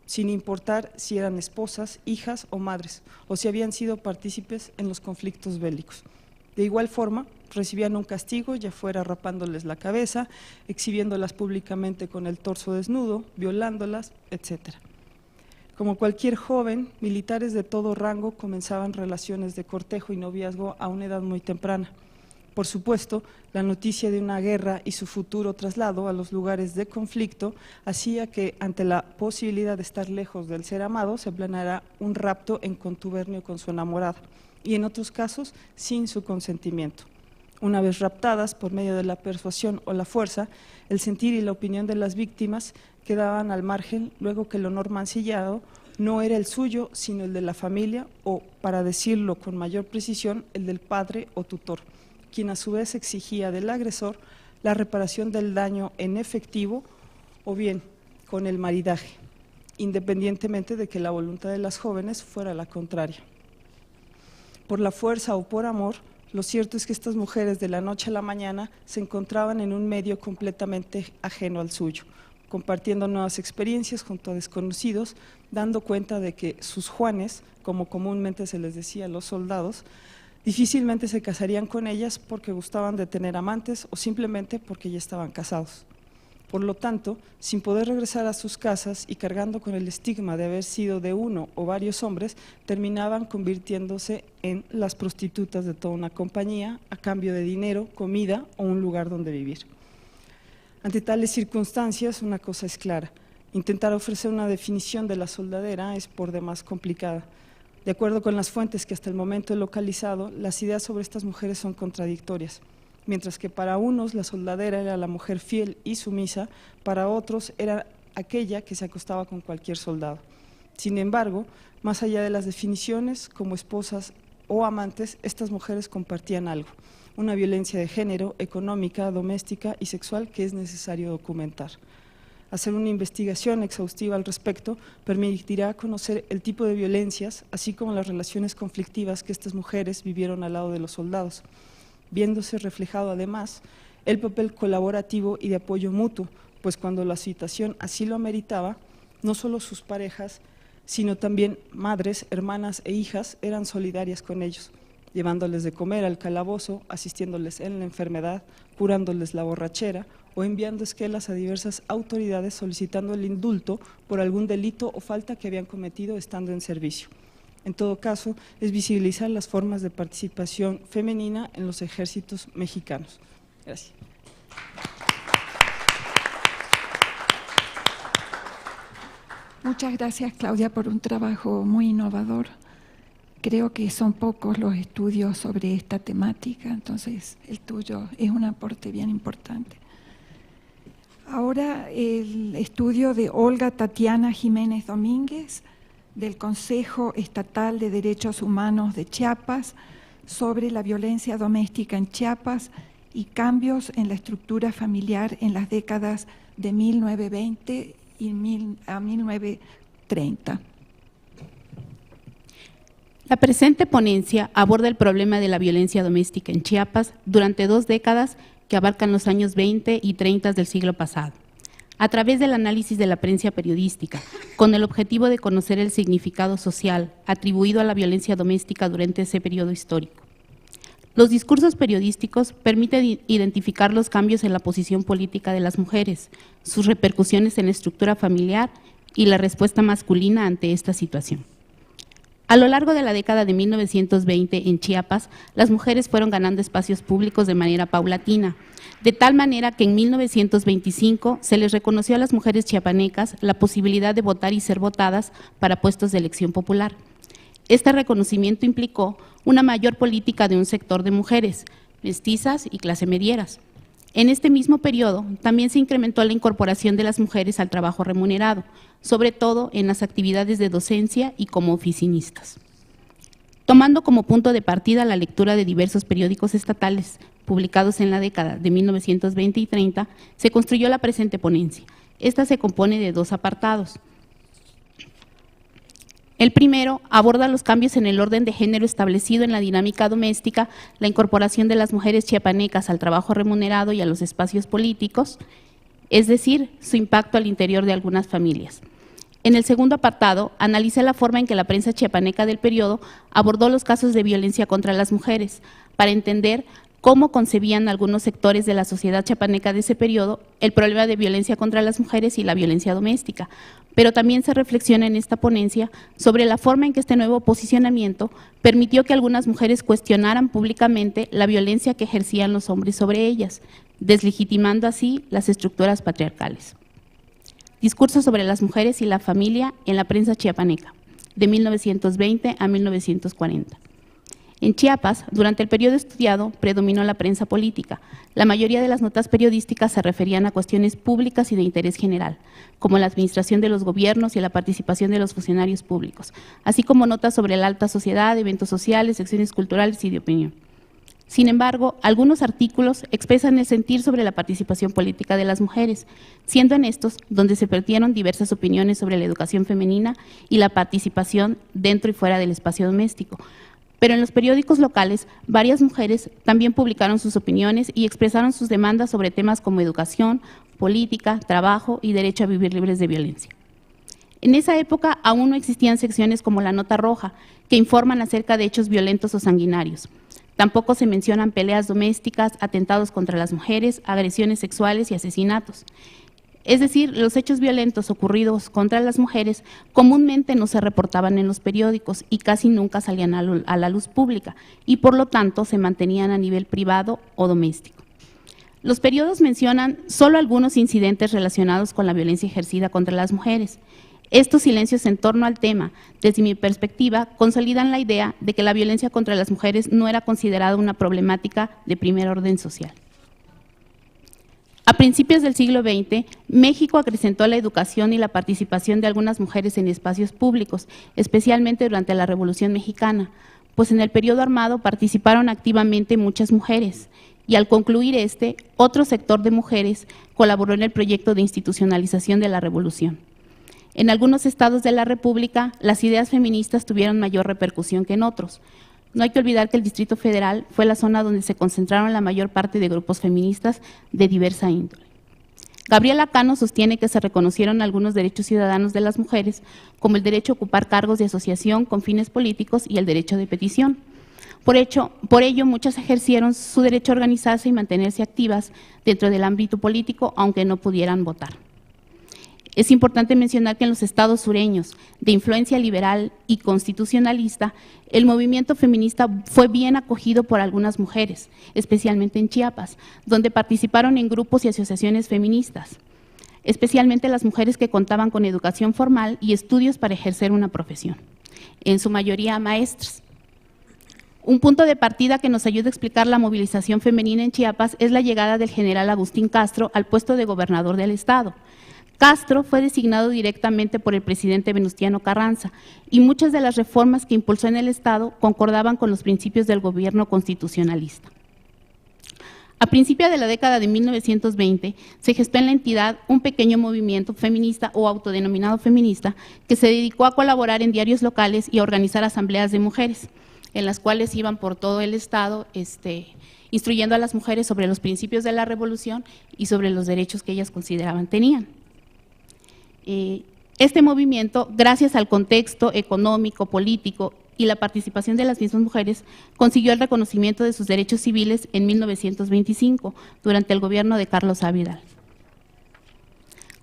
sin importar si eran esposas, hijas o madres, o si habían sido partícipes en los conflictos bélicos. De igual forma, recibían un castigo, ya fuera rapándoles la cabeza, exhibiéndolas públicamente con el torso desnudo, violándolas, etc. Como cualquier joven, militares de todo rango comenzaban relaciones de cortejo y noviazgo a una edad muy temprana. Por supuesto, la noticia de una guerra y su futuro traslado a los lugares de conflicto hacía que, ante la posibilidad de estar lejos del ser amado, se planeara un rapto en contubernio con su enamorada, y en otros casos, sin su consentimiento. Una vez raptadas por medio de la persuasión o la fuerza, el sentir y la opinión de las víctimas quedaban al margen, luego que el honor mancillado no era el suyo, sino el de la familia o, para decirlo con mayor precisión, el del padre o tutor, quien a su vez exigía del agresor la reparación del daño en efectivo o bien con el maridaje, independientemente de que la voluntad de las jóvenes fuera la contraria. Por la fuerza o por amor, lo cierto es que estas mujeres de la noche a la mañana se encontraban en un medio completamente ajeno al suyo, compartiendo nuevas experiencias junto a desconocidos, dando cuenta de que sus Juanes, como comúnmente se les decía a los soldados, difícilmente se casarían con ellas porque gustaban de tener amantes o simplemente porque ya estaban casados. Por lo tanto, sin poder regresar a sus casas y cargando con el estigma de haber sido de uno o varios hombres, terminaban convirtiéndose en las prostitutas de toda una compañía a cambio de dinero, comida o un lugar donde vivir. Ante tales circunstancias, una cosa es clara: intentar ofrecer una definición de la soldadera es por demás complicada. De acuerdo con las fuentes que hasta el momento he localizado, las ideas sobre estas mujeres son contradictorias. Mientras que para unos la soldadera era la mujer fiel y sumisa, para otros era aquella que se acostaba con cualquier soldado. Sin embargo, más allá de las definiciones, como esposas o amantes, estas mujeres compartían algo: una violencia de género, económica, doméstica y sexual que es necesario documentar. Hacer una investigación exhaustiva al respecto permitirá conocer el tipo de violencias, así como las relaciones conflictivas que estas mujeres vivieron al lado de los soldados, viéndose reflejado además el papel colaborativo y de apoyo mutuo, pues cuando la situación así lo ameritaba, no solo sus parejas, sino también madres, hermanas e hijas eran solidarias con ellos, llevándoles de comer al calabozo, asistiéndoles en la enfermedad, curándoles la borrachera o enviando esquelas a diversas autoridades solicitando el indulto por algún delito o falta que habían cometido estando en servicio. En todo caso, es visibilizar las formas de participación femenina en los ejércitos mexicanos. Gracias. Muchas gracias, Claudia, por un trabajo muy innovador. Creo que son pocos los estudios sobre esta temática, entonces el tuyo es un aporte bien importante. Ahora el estudio de Olga Tatiana Jiménez Domínguez del Consejo Estatal de Derechos Humanos de Chiapas sobre la violencia doméstica en Chiapas y cambios en la estructura familiar en las décadas de 1920 a 1930. La presente ponencia aborda el problema de la violencia doméstica en Chiapas durante 2 décadas que abarcan los años 20 y 30 del siglo pasado, a través del análisis de la prensa periodística, con el objetivo de conocer el significado social atribuido a la violencia doméstica durante ese periodo histórico. Los discursos periodísticos permiten identificar los cambios en la posición política de las mujeres, sus repercusiones en la estructura familiar y la respuesta masculina ante esta situación. A lo largo de la década de 1920 en Chiapas, las mujeres fueron ganando espacios públicos de manera paulatina, de tal manera que en 1925 se les reconoció a las mujeres chiapanecas la posibilidad de votar y ser votadas para puestos de elección popular. Este reconocimiento implicó una mayor política de un sector de mujeres, mestizas y clase medieras. En este mismo periodo también se incrementó la incorporación de las mujeres al trabajo remunerado, sobre todo en las actividades de docencia y como oficinistas. Tomando como punto de partida la lectura de diversos periódicos estatales publicados en la década de 1920 y 30, se construyó la presente ponencia. Esta se compone de 2 apartados. El primero aborda los cambios en el orden de género establecido en la dinámica doméstica, la incorporación de las mujeres chiapanecas al trabajo remunerado y a los espacios políticos, es decir, su impacto al interior de algunas familias. En el segundo apartado, analiza la forma en que la prensa chiapaneca del periodo abordó los casos de violencia contra las mujeres, para entender cómo concebían algunos sectores de la sociedad chiapaneca de ese periodo el problema de violencia contra las mujeres y la violencia doméstica, pero también se reflexiona en esta ponencia sobre la forma en que este nuevo posicionamiento permitió que algunas mujeres cuestionaran públicamente la violencia que ejercían los hombres sobre ellas, deslegitimando así las estructuras patriarcales. Discurso sobre las mujeres y la familia en la prensa chiapaneca, de 1920 a 1940. En Chiapas, durante el periodo estudiado, predominó la prensa política. La mayoría de las notas periodísticas se referían a cuestiones públicas y de interés general, como la administración de los gobiernos y la participación de los funcionarios públicos, así como notas sobre la alta sociedad, eventos sociales, secciones culturales y de opinión. Sin embargo, algunos artículos expresan el sentir sobre la participación política de las mujeres, siendo en estos donde se vertieron diversas opiniones sobre la educación femenina y la participación dentro y fuera del espacio doméstico. Pero en los periódicos locales, varias mujeres también publicaron sus opiniones y expresaron sus demandas sobre temas como educación, política, trabajo y derecho a vivir libres de violencia. En esa época aún no existían secciones como la Nota Roja, que informan acerca de hechos violentos o sanguinarios. Tampoco se mencionan peleas domésticas, atentados contra las mujeres, agresiones sexuales y asesinatos. Es decir, los hechos violentos ocurridos contra las mujeres comúnmente no se reportaban en los periódicos y casi nunca salían a la luz pública y por lo tanto se mantenían a nivel privado o doméstico. Los periódicos mencionan solo algunos incidentes relacionados con la violencia ejercida contra las mujeres. Estos silencios en torno al tema, desde mi perspectiva, consolidan la idea de que la violencia contra las mujeres no era considerada una problemática de primer orden social. A principios del siglo XX, México acrecentó la educación y la participación de algunas mujeres en espacios públicos, especialmente durante la Revolución Mexicana, pues en el periodo armado participaron activamente muchas mujeres y al concluir otro sector de mujeres colaboró en el proyecto de institucionalización de la Revolución. En algunos estados de la República, las ideas feministas tuvieron mayor repercusión que en otros. No hay que olvidar que el Distrito Federal fue la zona donde se concentraron la mayor parte de grupos feministas de diversa índole. Gabriela Cano sostiene que se reconocieron algunos derechos ciudadanos de las mujeres, como el derecho a ocupar cargos de asociación con fines políticos y el derecho de petición. Por ello, muchas ejercieron su derecho a organizarse y mantenerse activas dentro del ámbito político, aunque no pudieran votar. Es importante mencionar que en los estados sureños, de influencia liberal y constitucionalista, el movimiento feminista fue bien acogido por algunas mujeres, especialmente en Chiapas, donde participaron en grupos y asociaciones feministas, especialmente las mujeres que contaban con educación formal y estudios para ejercer una profesión, en su mayoría maestras. Un punto de partida que nos ayuda a explicar la movilización femenina en Chiapas es la llegada del general Agustín Castro al puesto de gobernador del estado. Castro fue designado directamente por el presidente Venustiano Carranza y muchas de las reformas que impulsó en el Estado concordaban con los principios del gobierno constitucionalista. A principios de la década de 1920 se gestó en la entidad un pequeño movimiento feminista o autodenominado feminista que se dedicó a colaborar en diarios locales y a organizar asambleas de mujeres, en las cuales iban por todo el Estado instruyendo a las mujeres sobre los principios de la revolución y sobre los derechos que ellas consideraban tenían. Este movimiento, gracias al contexto económico, político y la participación de las mismas mujeres, consiguió el reconocimiento de sus derechos civiles en 1925, durante el gobierno de Carlos A. Vidal.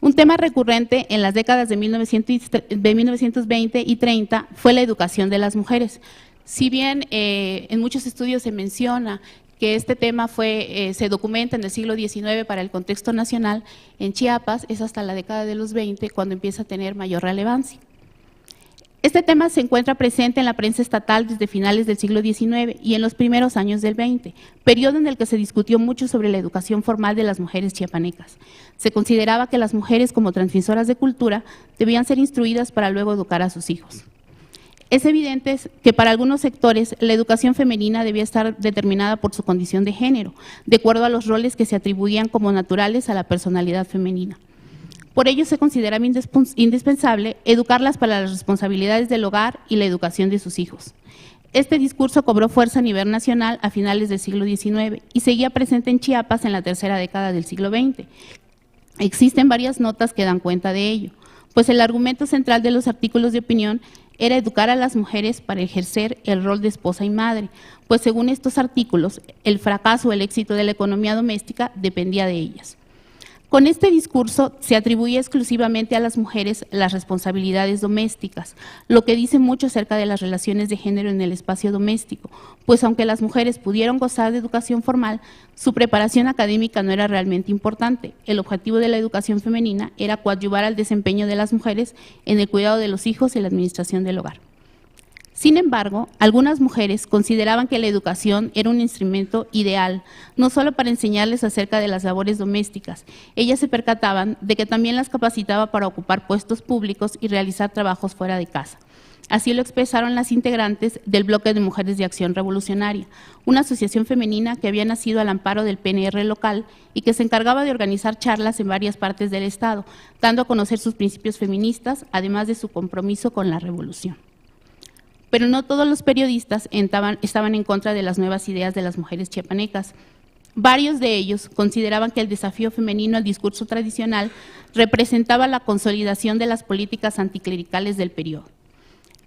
Un tema recurrente en las décadas de 1920 y 30 fue la educación de las mujeres. Si bien en muchos estudios se menciona que este tema se documenta en el siglo XIX para el contexto nacional, en Chiapas es hasta la década de los 20 cuando empieza a tener mayor relevancia. Este tema se encuentra presente en la prensa estatal desde finales del siglo XIX y en los primeros años del XX, periodo en el que se discutió mucho sobre la educación formal de las mujeres chiapanecas. Se consideraba que las mujeres, como transmisoras de cultura, debían ser instruidas para luego educar a sus hijos. Es evidente que para algunos sectores la educación femenina debía estar determinada por su condición de género, de acuerdo a los roles que se atribuían como naturales a la personalidad femenina. Por ello se consideraba indispensable educarlas para las responsabilidades del hogar y la educación de sus hijos. Este discurso cobró fuerza a nivel nacional a finales del siglo XIX y seguía presente en Chiapas en la tercera década del siglo XX. Existen varias notas que dan cuenta de ello, pues el argumento central de los artículos de opinión era educar a las mujeres para ejercer el rol de esposa y madre, pues según estos artículos, el fracaso o el éxito de la economía doméstica dependía de ellas. Con este discurso se atribuye exclusivamente a las mujeres las responsabilidades domésticas, lo que dice mucho acerca de las relaciones de género en el espacio doméstico, pues aunque las mujeres pudieron gozar de educación formal, su preparación académica no era realmente importante. El objetivo de la educación femenina era coadyuvar al desempeño de las mujeres en el cuidado de los hijos y la administración del hogar. Sin embargo, algunas mujeres consideraban que la educación era un instrumento ideal, no solo para enseñarles acerca de las labores domésticas. Ellas se percataban de que también las capacitaba para ocupar puestos públicos y realizar trabajos fuera de casa. Así lo expresaron las integrantes del Bloque de Mujeres de Acción Revolucionaria, una asociación femenina que había nacido al amparo del PNR local y que se encargaba de organizar charlas en varias partes del Estado, dando a conocer sus principios feministas, además de su compromiso con la revolución. Pero no todos los periodistas estaban en contra de las nuevas ideas de las mujeres chiapanecas. Varios de ellos consideraban que el desafío femenino al discurso tradicional representaba la consolidación de las políticas anticlericales del periodo.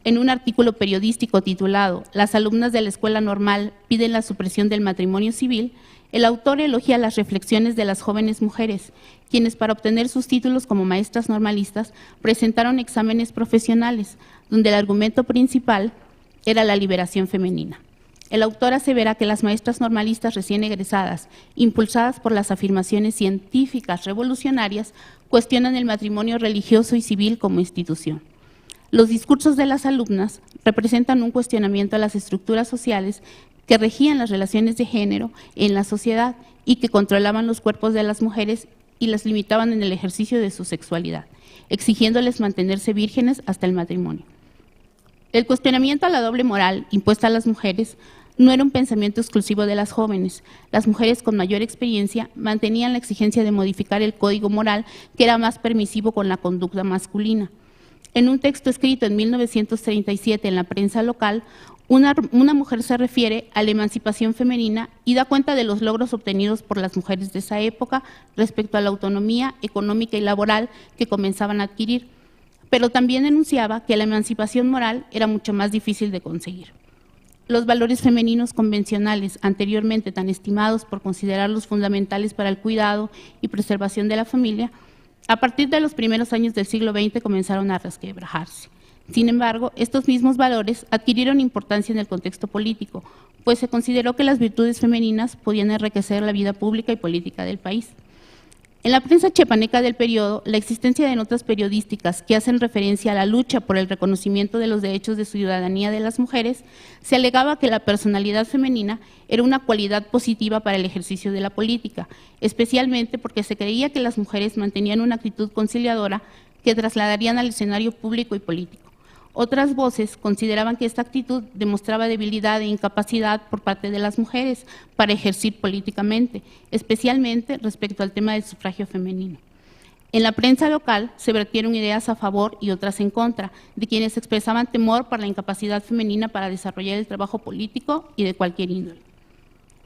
En un artículo periodístico titulado «Las alumnas de la escuela normal piden la supresión del matrimonio civil», el autor elogia las reflexiones de las jóvenes mujeres, quienes para obtener sus títulos como maestras normalistas presentaron exámenes profesionales, donde el argumento principal era la liberación femenina. El autor asevera que las maestras normalistas recién egresadas, impulsadas por las afirmaciones científicas revolucionarias, cuestionan el matrimonio religioso y civil como institución. Los discursos de las alumnas representan un cuestionamiento a las estructuras sociales que regían las relaciones de género en la sociedad y que controlaban los cuerpos de las mujeres y las limitaban en el ejercicio de su sexualidad, exigiéndoles mantenerse vírgenes hasta el matrimonio. El cuestionamiento a la doble moral impuesta a las mujeres no era un pensamiento exclusivo de las jóvenes. Las mujeres con mayor experiencia mantenían la exigencia de modificar el código moral que era más permisivo con la conducta masculina. En un texto escrito en 1937 en la prensa local, una mujer se refiere a la emancipación femenina y da cuenta de los logros obtenidos por las mujeres de esa época respecto a la autonomía económica y laboral que comenzaban a adquirir, pero también denunciaba que la emancipación moral era mucho más difícil de conseguir. Los valores femeninos convencionales, anteriormente tan estimados por considerarlos fundamentales para el cuidado y preservación de la familia, a partir de los primeros años del siglo XX comenzaron a resquebrajarse. Sin embargo, estos mismos valores adquirieron importancia en el contexto político, pues se consideró que las virtudes femeninas podían enriquecer la vida pública y política del país. En la prensa chiapaneca del periodo, la existencia de notas periodísticas que hacen referencia a la lucha por el reconocimiento de los derechos de ciudadanía de las mujeres, se alegaba que la personalidad femenina era una cualidad positiva para el ejercicio de la política, especialmente porque se creía que las mujeres mantenían una actitud conciliadora que trasladarían al escenario público y político. Otras voces consideraban que esta actitud demostraba debilidad e incapacidad por parte de las mujeres para ejercer políticamente, especialmente respecto al tema del sufragio femenino. En la prensa local se vertieron ideas a favor y otras en contra de quienes expresaban temor por la incapacidad femenina para desarrollar el trabajo político y de cualquier índole.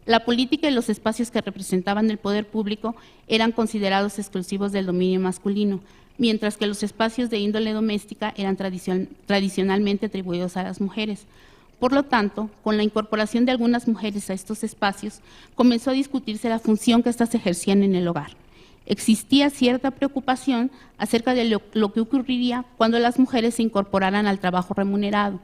La política y los espacios que representaban el poder público eran considerados exclusivos del dominio masculino, mientras que los espacios de índole doméstica eran tradicionalmente atribuidos a las mujeres. Por lo tanto, con la incorporación de algunas mujeres a estos espacios, comenzó a discutirse la función que éstas ejercían en el hogar. Existía cierta preocupación acerca de lo que ocurriría cuando las mujeres se incorporaran al trabajo remunerado.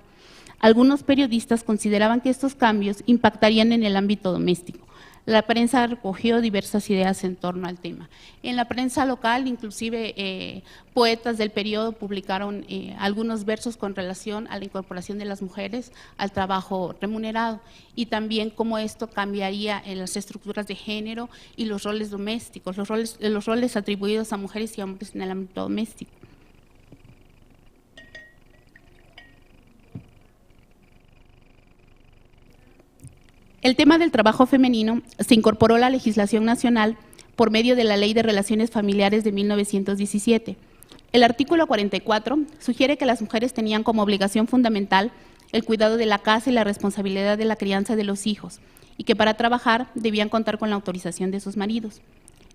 Algunos periodistas consideraban que estos cambios impactarían en el ámbito doméstico. La prensa recogió diversas ideas en torno al tema. En la prensa local, inclusive poetas del periodo publicaron algunos versos con relación a la incorporación de las mujeres al trabajo remunerado y también cómo esto cambiaría en las estructuras de género y los roles domésticos, los roles atribuidos a mujeres y hombres en el ámbito doméstico. El tema del trabajo femenino se incorporó a la legislación nacional por medio de la Ley de Relaciones Familiares de 1917. El artículo 44 sugiere que las mujeres tenían como obligación fundamental el cuidado de la casa y la responsabilidad de la crianza de los hijos, y que para trabajar debían contar con la autorización de sus maridos.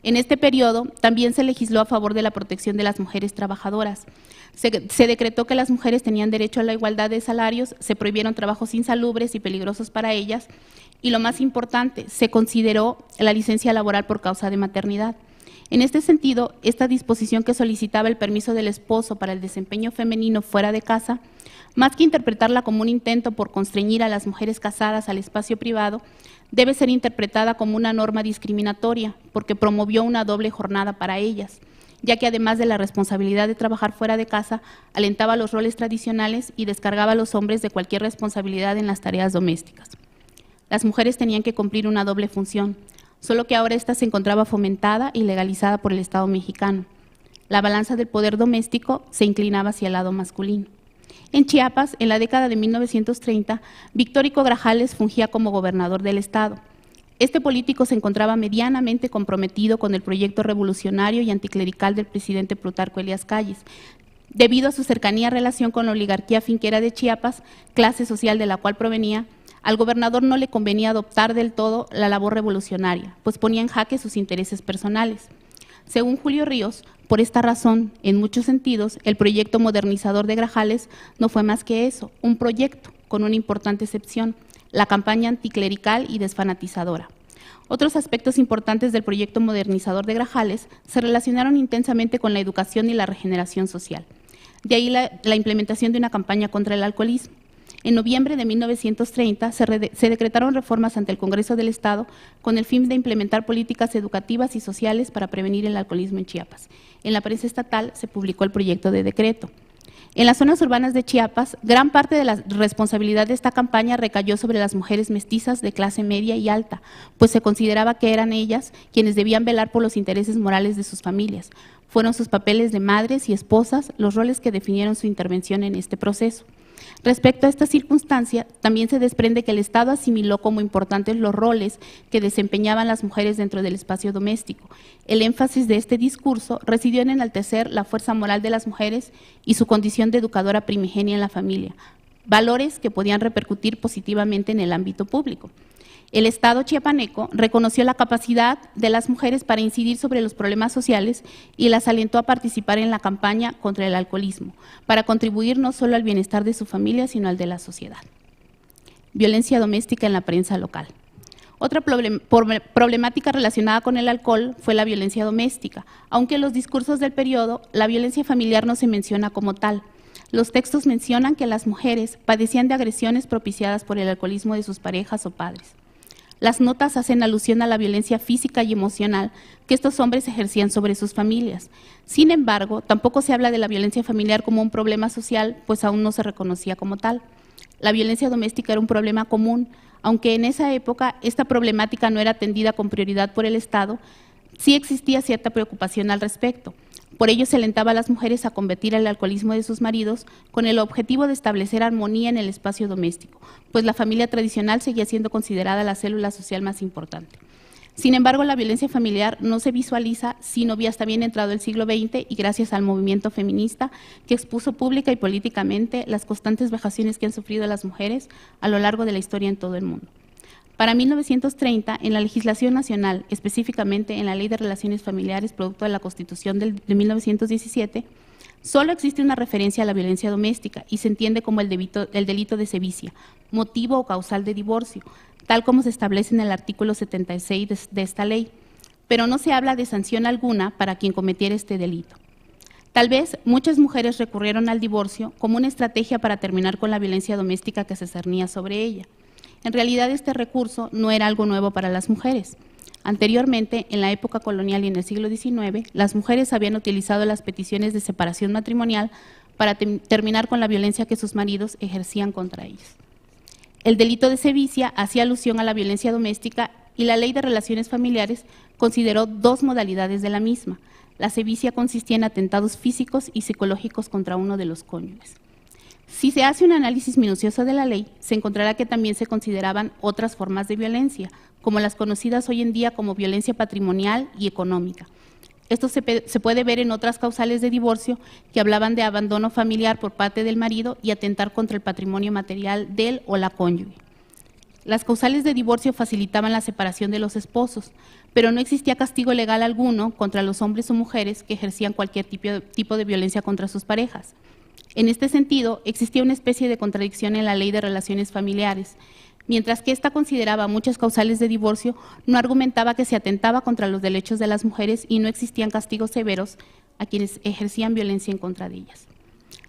En este periodo también se legisló a favor de la protección de las mujeres trabajadoras. Se decretó que las mujeres tenían derecho a la igualdad de salarios, se prohibieron trabajos insalubres y peligrosos para ellas, y lo más importante, se consideró la licencia laboral por causa de maternidad. En este sentido, esta disposición que solicitaba el permiso del esposo para el desempeño femenino fuera de casa, más que interpretarla como un intento por constreñir a las mujeres casadas al espacio privado, debe ser interpretada como una norma discriminatoria, porque promovió una doble jornada para ellas, ya que además de la responsabilidad de trabajar fuera de casa, alentaba los roles tradicionales y descargaba a los hombres de cualquier responsabilidad en las tareas domésticas. Las mujeres tenían que cumplir una doble función, solo que ahora esta se encontraba fomentada y legalizada por el Estado mexicano. La balanza del poder doméstico se inclinaba hacia el lado masculino. En Chiapas, en la década de 1930, Victórico Grajales fungía como gobernador del estado. Este político se encontraba medianamente comprometido con el proyecto revolucionario y anticlerical del presidente Plutarco Elías Calles, debido a su cercanía relación con la oligarquía finquera de Chiapas, clase social de la cual provenía. Al gobernador no le convenía adoptar del todo la labor revolucionaria, pues ponía en jaque sus intereses personales. Según Julio Ríos, por esta razón, en muchos sentidos, el proyecto modernizador de Grajales no fue más que eso, un proyecto, con una importante excepción, la campaña anticlerical y desfanatizadora. Otros aspectos importantes del proyecto modernizador de Grajales se relacionaron intensamente con la educación y la regeneración social. De ahí la implementación de una campaña contra el alcoholismo. En noviembre de 1930 se decretaron reformas ante el Congreso del Estado con el fin de implementar políticas educativas y sociales para prevenir el alcoholismo en Chiapas. En la prensa estatal se publicó el proyecto de decreto. En las zonas urbanas de Chiapas, gran parte de la responsabilidad de esta campaña recayó sobre las mujeres mestizas de clase media y alta, pues se consideraba que eran ellas quienes debían velar por los intereses morales de sus familias. Fueron sus papeles de madres y esposas los roles que definieron su intervención en este proceso. Respecto a esta circunstancia, también se desprende que el Estado asimiló como importantes los roles que desempeñaban las mujeres dentro del espacio doméstico. El énfasis de este discurso residió en enaltecer la fuerza moral de las mujeres y su condición de educadora primigenia en la familia, valores que podían repercutir positivamente en el ámbito público. El Estado chiapaneco reconoció la capacidad de las mujeres para incidir sobre los problemas sociales y las alentó a participar en la campaña contra el alcoholismo, para contribuir no solo al bienestar de su familia, sino al de la sociedad. Violencia doméstica en la prensa local. Otra problemática relacionada con el alcohol fue la violencia doméstica, aunque en los discursos del periodo la violencia familiar no se menciona como tal. Los textos mencionan que las mujeres padecían de agresiones propiciadas por el alcoholismo de sus parejas o padres. Las notas hacen alusión a la violencia física y emocional que estos hombres ejercían sobre sus familias. Sin embargo, tampoco se habla de la violencia familiar como un problema social, pues aún no se reconocía como tal. La violencia doméstica era un problema común, aunque en esa época esta problemática no era atendida con prioridad por el Estado, sí existía cierta preocupación al respecto. Por ello se alentaba a las mujeres a combatir el alcoholismo de sus maridos con el objetivo de establecer armonía en el espacio doméstico, pues la familia tradicional seguía siendo considerada la célula social más importante. Sin embargo, la violencia familiar no se visualiza sino hasta bien entrado el siglo XX y gracias al movimiento feminista que expuso pública y políticamente las constantes vejaciones que han sufrido las mujeres a lo largo de la historia en todo el mundo. Para 1930, en la legislación nacional, específicamente en la Ley de Relaciones Familiares, producto de la Constitución de 1917, solo existe una referencia a la violencia doméstica y se entiende como el delito de sevicia, motivo o causal de divorcio, tal como se establece en el artículo 76 de esta ley, pero no se habla de sanción alguna para quien cometiera este delito. Tal vez muchas mujeres recurrieron al divorcio como una estrategia para terminar con la violencia doméstica que se cernía sobre ella. En realidad, este recurso no era algo nuevo para las mujeres. Anteriormente, en la época colonial y en el siglo XIX, las mujeres habían utilizado las peticiones de separación matrimonial para terminar con la violencia que sus maridos ejercían contra ellas. El delito de sevicia hacía alusión a la violencia doméstica y la Ley de Relaciones Familiares consideró dos modalidades de la misma. La sevicia consistía en atentados físicos y psicológicos contra uno de los cónyuges. Si se hace un análisis minucioso de la ley, se encontrará que también se consideraban otras formas de violencia, como las conocidas hoy en día como violencia patrimonial y económica. Esto se puede ver en otras causales de divorcio que hablaban de abandono familiar por parte del marido y atentar contra el patrimonio material del o la cónyuge. Las causales de divorcio facilitaban la separación de los esposos, pero no existía castigo legal alguno contra los hombres o mujeres que ejercían cualquier tipo de violencia contra sus parejas. En este sentido, existía una especie de contradicción en la Ley de Relaciones Familiares. Mientras que ésta consideraba muchas causales de divorcio, no argumentaba que se atentaba contra los derechos de las mujeres y no existían castigos severos a quienes ejercían violencia en contra de ellas.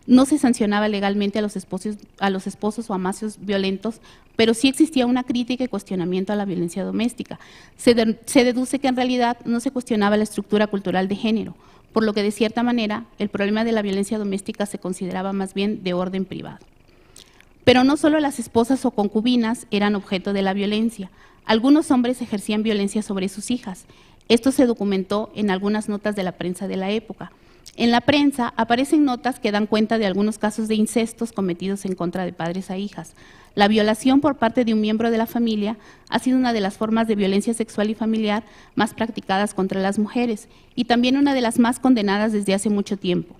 No se sancionaba legalmente a los esposos o amantes violentos, pero sí existía una crítica y cuestionamiento a la violencia doméstica. Se deduce que en realidad no se cuestionaba la estructura cultural de género, por lo que de cierta manera el problema de la violencia doméstica se consideraba más bien de orden privado. Pero no solo las esposas o concubinas eran objeto de la violencia, algunos hombres ejercían violencia sobre sus hijas. Esto se documentó en algunas notas de la prensa de la época. En la prensa aparecen notas que dan cuenta de algunos casos de incestos cometidos en contra de padres a hijas. La violación por parte de un miembro de la familia ha sido una de las formas de violencia sexual y familiar más practicadas contra las mujeres y también una de las más condenadas desde hace mucho tiempo,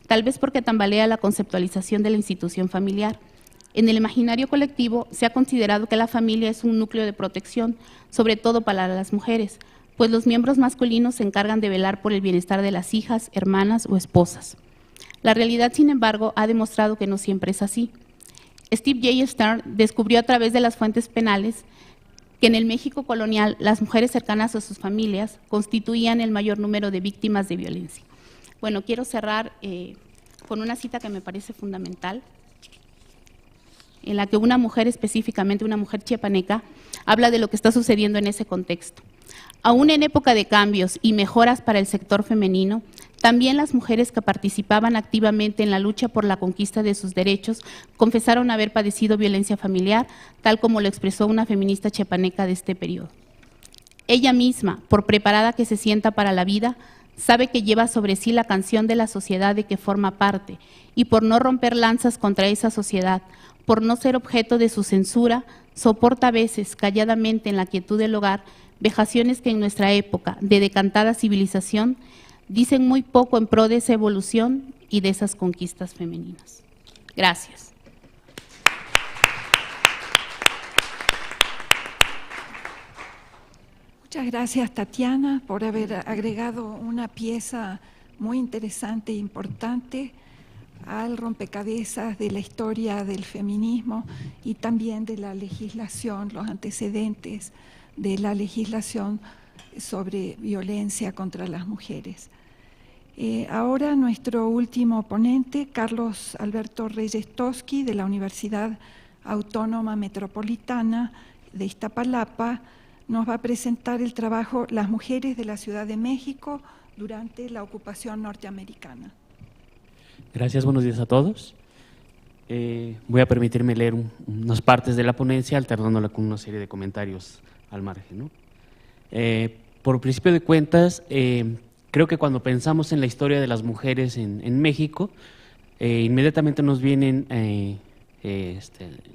tal vez porque tambalea la conceptualización de la institución familiar. En el imaginario colectivo se ha considerado que la familia es un núcleo de protección, sobre todo para las mujeres, pues los miembros masculinos se encargan de velar por el bienestar de las hijas, hermanas o esposas. La realidad, sin embargo, ha demostrado que no siempre es así. Steve J. Stern descubrió a través de las fuentes penales que en el México colonial las mujeres cercanas a sus familias constituían el mayor número de víctimas de violencia. Bueno, quiero cerrar con una cita que me parece fundamental, en la que una mujer, específicamente una mujer chiapaneca, habla de lo que está sucediendo en ese contexto. Aún en época de cambios y mejoras para el sector femenino, también las mujeres que participaban activamente en la lucha por la conquista de sus derechos confesaron haber padecido violencia familiar, tal como lo expresó una feminista chiapaneca de este periodo. Ella misma, por preparada que se sienta para la vida, sabe que lleva sobre sí la canción de la sociedad de que forma parte, y por no romper lanzas contra esa sociedad, por no ser objeto de su censura, soporta a veces, calladamente en la quietud del hogar, vejaciones que en nuestra época de decantada civilización dicen muy poco en pro de esa evolución y de esas conquistas femeninas. Gracias. Muchas gracias, Tatiana, por haber agregado una pieza muy interesante e importante al rompecabezas de la historia del feminismo y también de la legislación, los antecedentes de la legislación sobre violencia contra las mujeres. Ahora nuestro último ponente, Carlos Alberto Reyes Toski, de la Universidad Autónoma Metropolitana de Iztapalapa, nos va a presentar el trabajo Las mujeres de la Ciudad de México durante la ocupación norteamericana. Gracias, buenos días a todos. Voy a permitirme leer unas partes de la ponencia, alternándola con una serie de comentarios al margen, ¿no? Por principio de cuentas, creo que cuando pensamos en la historia de las mujeres en México, inmediatamente nos vienen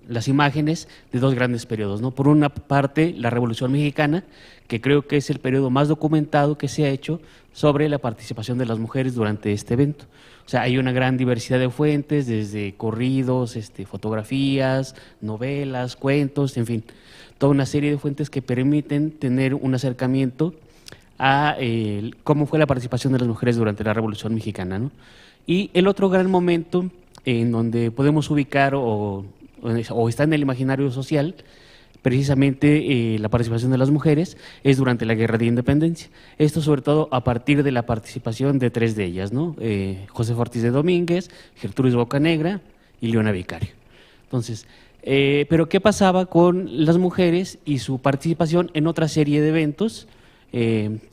las imágenes de dos grandes periodos, ¿no? Por una parte, la Revolución Mexicana, que creo que es el periodo más documentado que se ha hecho sobre la participación de las mujeres durante este evento. O sea, hay una gran diversidad de fuentes, desde corridos, fotografías, novelas, cuentos, en fin, toda una serie de fuentes que permiten tener un acercamiento a cómo fue la participación de las mujeres durante la Revolución Mexicana, ¿no? Y el otro gran momento en donde podemos ubicar o está en el imaginario social, precisamente la participación de las mujeres, es durante la Guerra de Independencia. Esto sobre todo a partir de la participación de tres de ellas, ¿no? Josefa Ortiz de Domínguez, Gertrudis Bocanegra y Leona Vicario. Entonces, pero ¿qué pasaba con las mujeres y su participación en otra serie de eventos?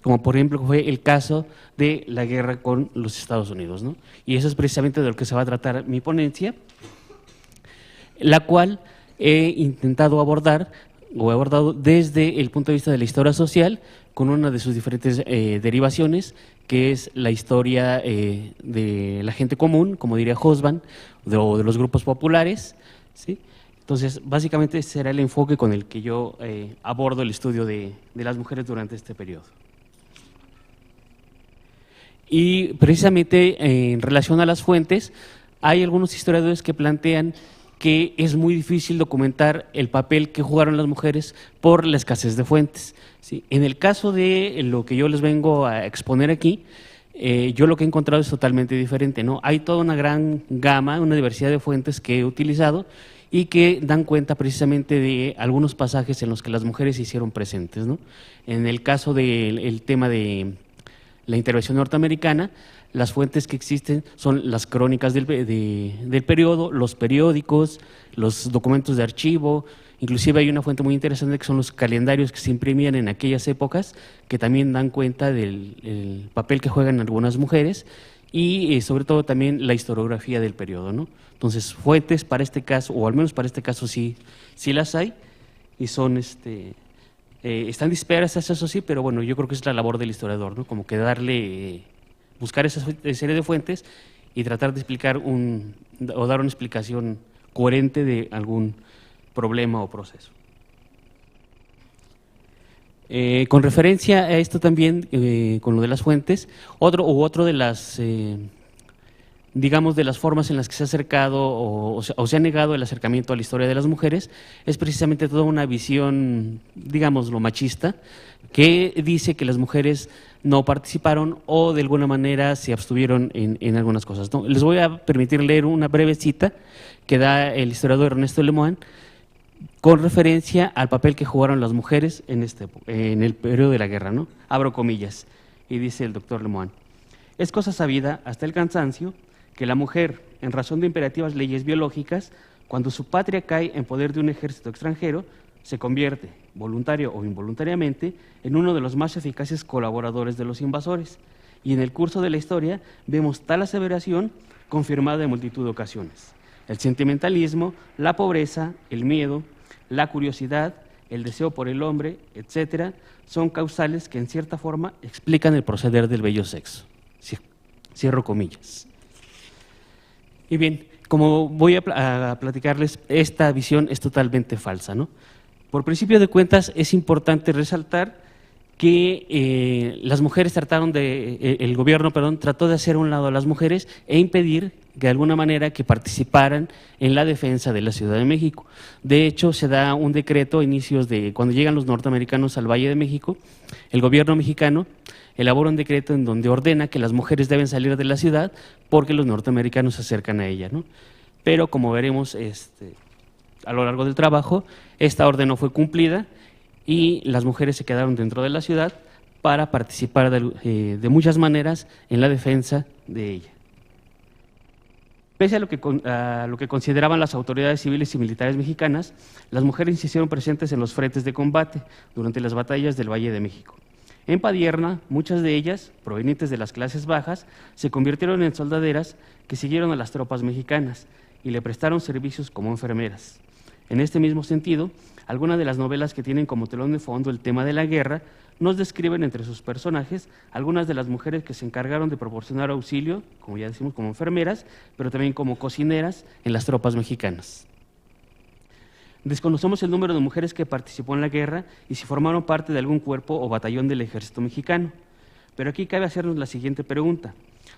Como por ejemplo fue el caso de la guerra con los Estados Unidos, ¿no? Y eso es precisamente de lo que se va a tratar mi ponencia, la cual he intentado abordar o he abordado desde el punto de vista de la historia social con una de sus diferentes derivaciones, que es la historia de la gente común, como diría Hobsbawm, o de los grupos populares, ¿sí? Entonces, básicamente ese será el enfoque con el que yo abordo el estudio de las mujeres durante este periodo. Y precisamente en relación a las fuentes, hay algunos historiadores que plantean que es muy difícil documentar el papel que jugaron las mujeres por la escasez de fuentes, ¿sí? En el caso de lo que yo les vengo a exponer aquí, yo lo que he encontrado es totalmente diferente, ¿no? Hay toda una gran gama, una diversidad de fuentes que he utilizado y que dan cuenta precisamente de algunos pasajes en los que las mujeres se hicieron presentes, ¿no? En el caso del tema de la intervención norteamericana, las fuentes que existen son las crónicas del periodo, los periódicos, los documentos de archivo, inclusive hay una fuente muy interesante que son los calendarios que se imprimían en aquellas épocas, que también dan cuenta del papel que juegan algunas mujeres y sobre todo también la historiografía del periodo, ¿no? Entonces, fuentes para este caso, o al menos para este caso sí las hay, y son, están dispersas, eso sí, pero bueno, yo creo que es la labor del historiador, ¿no? Como que darle, buscar esa serie de fuentes y tratar de explicar o dar una explicación coherente de algún problema o proceso. Con referencia a esto también, con lo de las fuentes, otro de las, digamos, de las formas en las que se ha acercado o se ha negado el acercamiento a la historia de las mujeres es precisamente toda una visión, digamos, lo machista, que dice que las mujeres no participaron o de alguna manera se abstuvieron en algunas cosas, ¿no? Les voy a permitir leer una breve cita que da el historiador Ernesto Lemoine con referencia al papel que jugaron las mujeres en el periodo de la guerra, ¿no? Abro comillas, y dice el doctor Lemoine: es cosa sabida hasta el cansancio que la mujer, en razón de imperativas leyes biológicas, cuando su patria cae en poder de un ejército extranjero, se convierte, voluntario o involuntariamente, en uno de los más eficaces colaboradores de los invasores. Y en el curso de la historia vemos tal aseveración confirmada en multitud de ocasiones. El sentimentalismo, la pobreza, el miedo, la curiosidad, el deseo por el hombre, etcétera, son causales que en cierta forma explican el proceder del bello sexo. Cierro comillas. Y bien, como voy a platicarles, esta visión es totalmente falsa, ¿no? Por principio de cuentas, es importante resaltar que las mujeres el gobierno trató de hacer a un lado a las mujeres e impedir de alguna manera que participaran en la defensa de la Ciudad de México. De hecho, se da un decreto a inicios de cuando llegan los norteamericanos al Valle de México, el gobierno mexicano elabora un decreto en donde ordena que las mujeres deben salir de la ciudad porque los norteamericanos se acercan a ella, ¿no? Pero como veremos a lo largo del trabajo, esta orden no fue cumplida y las mujeres se quedaron dentro de la ciudad para participar de muchas maneras en la defensa de ella. Pese a lo que consideraban las autoridades civiles y militares mexicanas, las mujeres se hicieron presentes en los frentes de combate durante las batallas del Valle de México. En Padierna, muchas de ellas, provenientes de las clases bajas, se convirtieron en soldaderas que siguieron a las tropas mexicanas y le prestaron servicios como enfermeras. En este mismo sentido, algunas de las novelas que tienen como telón de fondo el tema de la guerra nos describen entre sus personajes algunas de las mujeres que se encargaron de proporcionar auxilio, como ya decimos, como enfermeras, pero también como cocineras en las tropas mexicanas. Desconocemos el número de mujeres que participó en la guerra y si formaron parte de algún cuerpo o batallón del ejército mexicano. Pero aquí cabe hacernos la siguiente pregunta.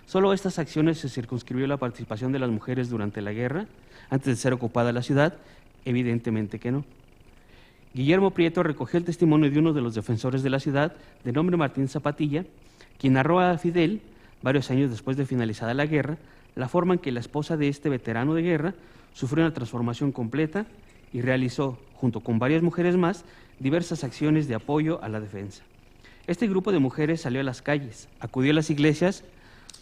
¿Solo estas acciones se circunscribió la participación de las mujeres durante la guerra, antes de ser ocupada la ciudad? Evidentemente que no. Guillermo Prieto recogió el testimonio de uno de los defensores de la ciudad, de nombre Martín Zapatilla, quien narró a Fidel, varios años después de finalizada la guerra, la forma en que la esposa de este veterano de guerra sufrió una transformación completa y realizó, junto con varias mujeres más, diversas acciones de apoyo a la defensa. Este grupo de mujeres salió a las calles, acudió a las iglesias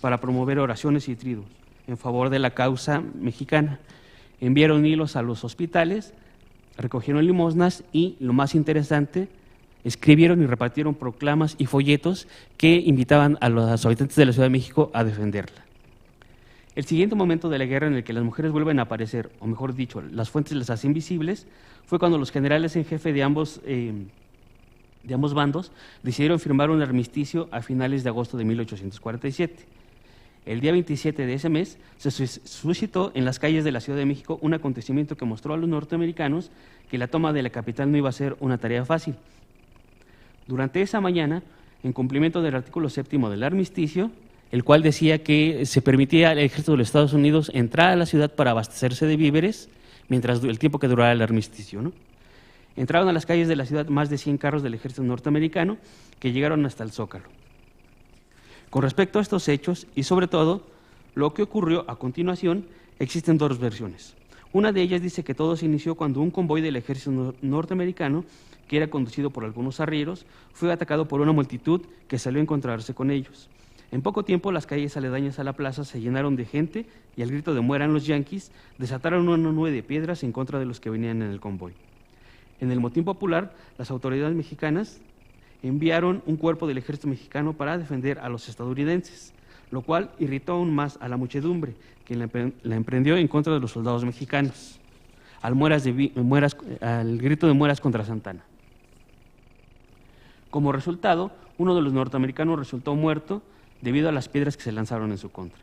para promover oraciones y triduos en favor de la causa mexicana, enviaron hilos a los hospitales, recogieron limosnas y, lo más interesante, escribieron y repartieron proclamas y folletos que invitaban a los habitantes de la Ciudad de México a defenderla. El siguiente momento de la guerra en el que las mujeres vuelven a aparecer, o mejor dicho, las fuentes las hacen visibles, fue cuando los generales en jefe de ambos bandos decidieron firmar un armisticio a finales de agosto de 1847. El día 27 de ese mes se suscitó en las calles de la Ciudad de México un acontecimiento que mostró a los norteamericanos que la toma de la capital no iba a ser una tarea fácil. Durante esa mañana, en cumplimiento del artículo 7º del armisticio, el cual decía que se permitía al ejército de los Estados Unidos entrar a la ciudad para abastecerse de víveres mientras el tiempo que durara el armisticio, ¿no? Entraron a las calles de la ciudad más de 100 carros del ejército norteamericano que llegaron hasta el Zócalo. Con respecto a estos hechos y sobre todo lo que ocurrió a continuación, existen dos versiones. Una de ellas dice que todo se inició cuando un convoy del ejército norteamericano, que era conducido por algunos arrieros, fue atacado por una multitud que salió a encontrarse con ellos. En poco tiempo las calles aledañas a la plaza se llenaron de gente y al grito de "mueran los yanquis", desataron una nube de piedras en contra de los que venían en el convoy. En el motín popular, las autoridades mexicanas enviaron un cuerpo del ejército mexicano para defender a los estadounidenses, lo cual irritó aún más a la muchedumbre, que la emprendió en contra de los soldados mexicanos, al grito de "mueras contra Santana". Como resultado, uno de los norteamericanos resultó muerto debido a las piedras que se lanzaron en su contra.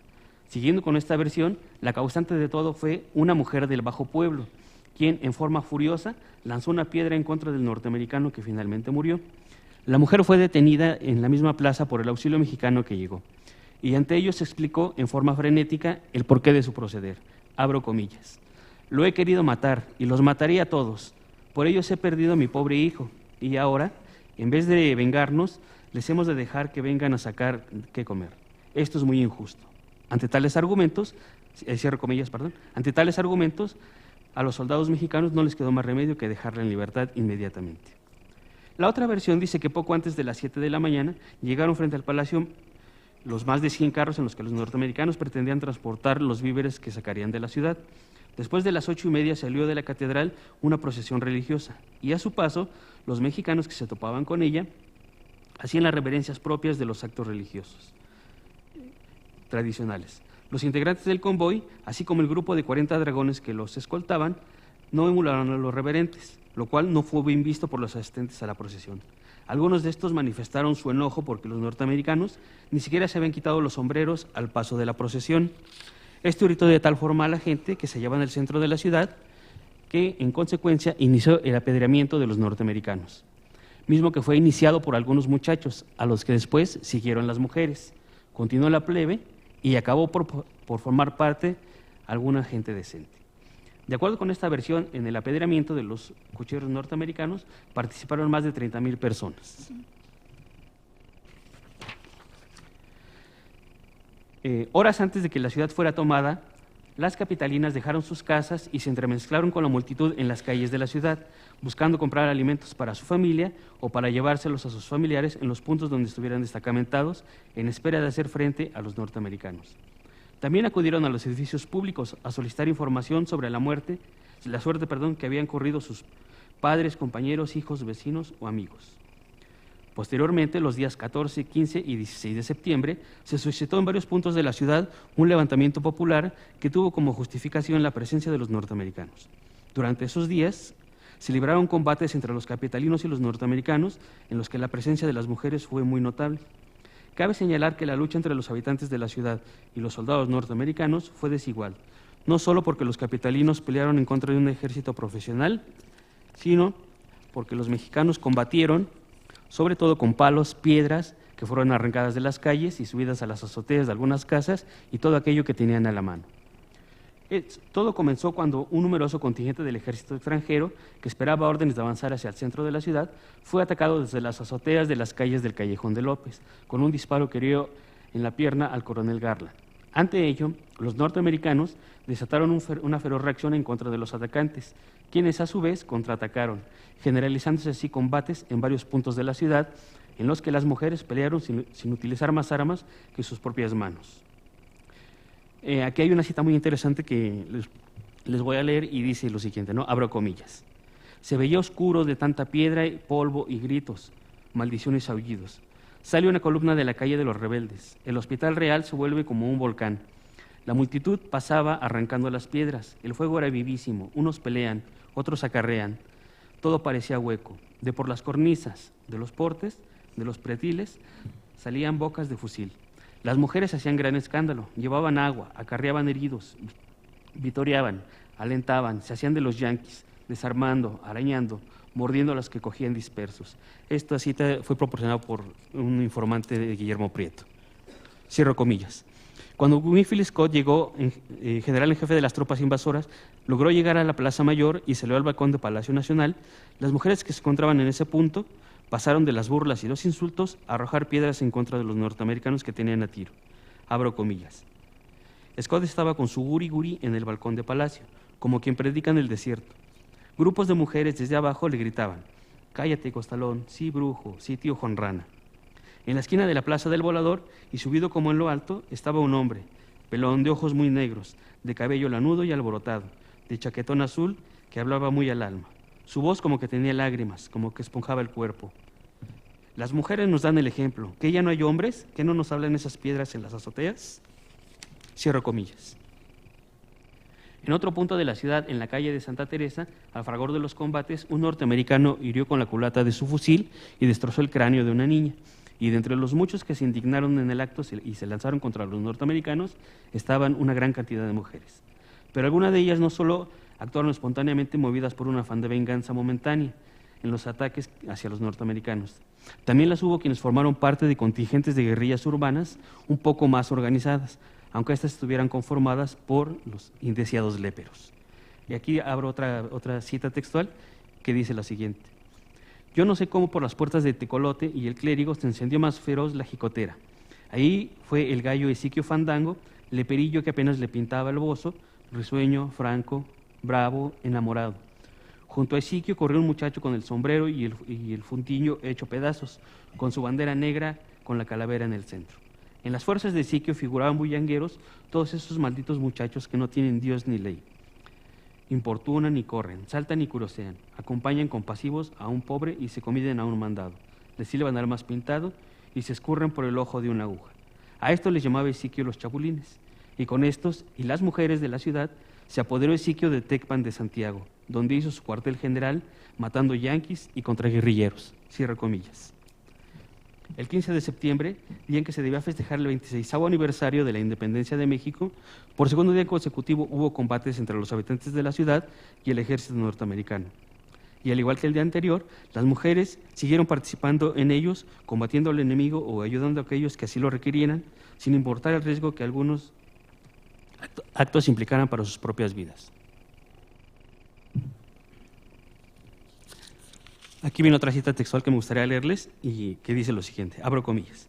Siguiendo con esta versión, la causante de todo fue una mujer del Bajo Pueblo, quien en forma furiosa lanzó una piedra en contra del norteamericano que finalmente murió. La mujer fue detenida en la misma plaza por el auxilio mexicano que llegó, y ante ellos se explicó en forma frenética el porqué de su proceder. Abro comillas: "Lo he querido matar y los mataría a todos, por ellos he perdido a mi pobre hijo, y ahora, en vez de vengarnos, les hemos de dejar que vengan a sacar qué comer. Esto es muy injusto". Ante tales argumentos, cierro comillas, ante tales argumentos, a los soldados mexicanos no les quedó más remedio que dejarla en libertad inmediatamente. La otra versión dice que poco antes de las 7 de la mañana llegaron frente al palacio los más de 100 carros en los que los norteamericanos pretendían transportar los víveres que sacarían de la ciudad. Después de las 8:30 salió de la catedral una procesión religiosa y a su paso los mexicanos que se topaban con ella hacían las reverencias propias de los actos religiosos tradicionales. Los integrantes del convoy, así como el grupo de 40 dragones que los escoltaban, no emularon a los reverentes, lo cual no fue bien visto por los asistentes a la procesión. Algunos de estos manifestaron su enojo porque los norteamericanos ni siquiera se habían quitado los sombreros al paso de la procesión. Esto irritó de tal forma a la gente que se hallaba en el centro de la ciudad que, en consecuencia, inició el apedreamiento de los norteamericanos, mismo que fue iniciado por algunos muchachos, a los que después siguieron las mujeres. Continuó la plebe y acabó por formar parte alguna gente decente. De acuerdo con esta versión, en el apedreamiento de los cuchilleros norteamericanos participaron más de 30,000 personas. Horas antes de que la ciudad fuera tomada, las capitalinas dejaron sus casas y se entremezclaron con la multitud en las calles de la ciudad, buscando comprar alimentos para su familia o para llevárselos a sus familiares en los puntos donde estuvieran destacamentados en espera de hacer frente a los norteamericanos. También acudieron a los edificios públicos a solicitar información sobre la suerte que habían corrido sus padres, compañeros, hijos, vecinos o amigos. Posteriormente, los días 14, 15 y 16 de septiembre, se suscitó en varios puntos de la ciudad un levantamiento popular que tuvo como justificación la presencia de los norteamericanos. Durante esos días se libraron combates entre los capitalinos y los norteamericanos, en los que la presencia de las mujeres fue muy notable. Cabe señalar que la lucha entre los habitantes de la ciudad y los soldados norteamericanos fue desigual, no solo porque los capitalinos pelearon en contra de un ejército profesional, sino porque los mexicanos combatieron sobre todo con palos, piedras que fueron arrancadas de las calles y subidas a las azoteas de algunas casas y todo aquello que tenían a la mano. Todo comenzó cuando un numeroso contingente del ejército extranjero, que esperaba órdenes de avanzar hacia el centro de la ciudad, fue atacado desde las azoteas de las calles del Callejón de López, con un disparo que hirió en la pierna al coronel Garland. Ante ello, los norteamericanos desataron una feroz reacción en contra de los atacantes, quienes a su vez contraatacaron, generalizándose así combates en varios puntos de la ciudad, en los que las mujeres pelearon sin utilizar más armas que sus propias manos. Aquí hay una cita muy interesante que les voy a leer y dice lo siguiente, ¿no? Abro comillas. Se veía oscuro de tanta piedra, polvo y gritos, maldiciones y aullidos. Sale una columna de la calle de los rebeldes. El Hospital Real se vuelve como un volcán. La multitud pasaba arrancando las piedras. El fuego era vivísimo. Unos pelean, otros acarrean. Todo parecía hueco. De por las cornisas, de los portes, de los pretiles, salían bocas de fusil. Las mujeres hacían gran escándalo. Llevaban agua, acarreaban heridos, vitoreaban, alentaban, se hacían de los yanquis, desarmando, arañando, mordiendo a los que cogían dispersos. Esta cita fue proporcionada por un informante de Guillermo Prieto. Cierro comillas. Cuando Winfield Scott llegó, general en jefe de las tropas invasoras, logró llegar a la Plaza Mayor y salió al balcón de Palacio Nacional, las mujeres que se encontraban en ese punto pasaron de las burlas y los insultos a arrojar piedras en contra de los norteamericanos que tenían a tiro. Abro comillas. Scott estaba con su guri-guri en el balcón de Palacio, como quien predica en el desierto. Grupos de mujeres desde abajo le gritaban, «Cállate, Costalón, sí, brujo, sí, tío Jonrana». En la esquina de la Plaza del Volador, y subido como en lo alto, estaba un hombre, pelón, de ojos muy negros, de cabello lanudo y alborotado, de chaquetón azul, que hablaba muy al alma. Su voz como que tenía lágrimas, como que esponjaba el cuerpo. Las mujeres nos dan el ejemplo. ¿Que ya no hay hombres? ¿Que no nos hablan esas piedras en las azoteas? Cierro comillas. En otro punto de la ciudad, en la calle de Santa Teresa, al fragor de los combates, un norteamericano hirió con la culata de su fusil y destrozó el cráneo de una niña. Y de entre los muchos que se indignaron en el acto y se lanzaron contra los norteamericanos, estaban una gran cantidad de mujeres. Pero algunas de ellas no solo actuaron espontáneamente movidas por un afán de venganza momentánea en los ataques hacia los norteamericanos. También las hubo quienes formaron parte de contingentes de guerrillas urbanas un poco más organizadas, aunque éstas estuvieran conformadas por los indeseados léperos. Y aquí abro otra cita textual que dice la siguiente. Yo no sé cómo por las puertas de Tecolote y el clérigo se encendió más feroz la jicotera. Ahí fue el gallo Ezequio Fandango, leperillo que apenas le pintaba el bozo, risueño, franco, bravo, enamorado. Junto a Ezequio corrió un muchacho con el sombrero y el funtiño hecho pedazos, con su bandera negra con la calavera en el centro. En las fuerzas de Ezequio figuraban bullangueros todos esos malditos muchachos que no tienen Dios ni ley. Importunan y corren, saltan y curosean, acompañan compasivos a un pobre y se comiden a un mandado, le silban al más pintado y se escurren por el ojo de una aguja. A esto les llamaba Ezequio los chapulines, y con estos y las mujeres de la ciudad se apoderó Ezequio de Tecpan de Santiago, donde hizo su cuartel general, matando yanquis y contraguerrilleros. Cierro comillas. El 15 de septiembre, día en que se debía festejar el 26º aniversario de la independencia de México, por segundo día consecutivo hubo combates entre los habitantes de la ciudad y el ejército norteamericano. Y al igual que el día anterior, las mujeres siguieron participando en ellos, combatiendo al enemigo o ayudando a aquellos que así lo requirieran, sin importar el riesgo que algunos actos implicaran para sus propias vidas. Aquí viene otra cita textual que me gustaría leerles y que dice lo siguiente, abro comillas.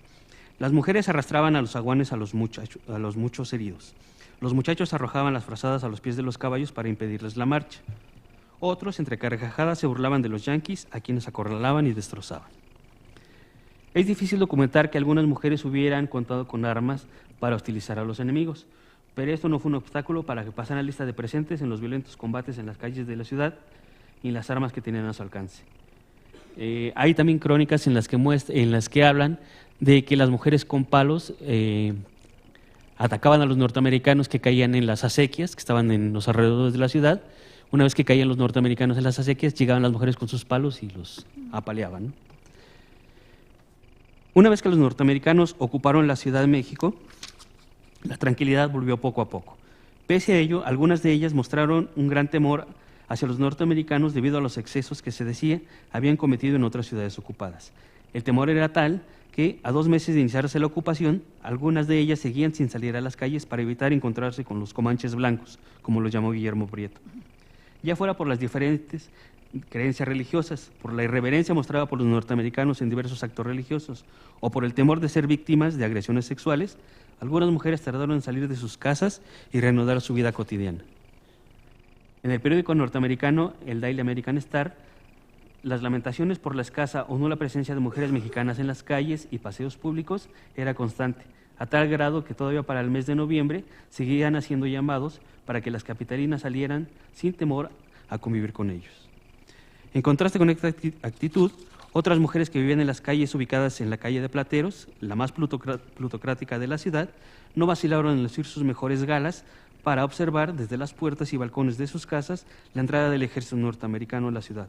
Las mujeres arrastraban a los zaguanes a los muchos heridos. Los muchachos arrojaban las frazadas a los pies de los caballos para impedirles la marcha. Otros, entre carcajadas, se burlaban de los yanquis, a quienes acorralaban y destrozaban. Es difícil documentar que algunas mujeres hubieran contado con armas para hostilizar a los enemigos, pero esto no fue un obstáculo para que pasaran la lista de presentes en los violentos combates en las calles de la ciudad y las armas que tenían a su alcance. Hay también crónicas en las que hablan de que las mujeres con palos atacaban a los norteamericanos que caían en las acequias, que estaban en los alrededores de la ciudad. Una vez que caían los norteamericanos en las acequias, llegaban las mujeres con sus palos y los apaleaban, ¿no? Una vez que los norteamericanos ocuparon la Ciudad de México, la tranquilidad volvió poco a poco. Pese a ello, algunas de ellas mostraron un gran temor hacia los norteamericanos debido a los excesos que se decía habían cometido en otras ciudades ocupadas. El temor era tal que, a 2 meses de iniciarse la ocupación, algunas de ellas seguían sin salir a las calles para evitar encontrarse con los comanches blancos, como los llamó Guillermo Prieto. Ya fuera por las diferentes creencias religiosas, por la irreverencia mostrada por los norteamericanos en diversos actos religiosos, o por el temor de ser víctimas de agresiones sexuales, algunas mujeres tardaron en salir de sus casas y reanudar su vida cotidiana. En el periódico norteamericano, el Daily American Star, las lamentaciones por la escasa o nula presencia de mujeres mexicanas en las calles y paseos públicos era constante, a tal grado que todavía para el mes de noviembre seguían haciendo llamados para que las capitalinas salieran sin temor a convivir con ellos. En contraste con esta actitud, otras mujeres que vivían en las calles ubicadas en la calle de Plateros, la más plutocrática de la ciudad, no vacilaron en lucir sus mejores galas para observar desde las puertas y balcones de sus casas la entrada del ejército norteamericano a la ciudad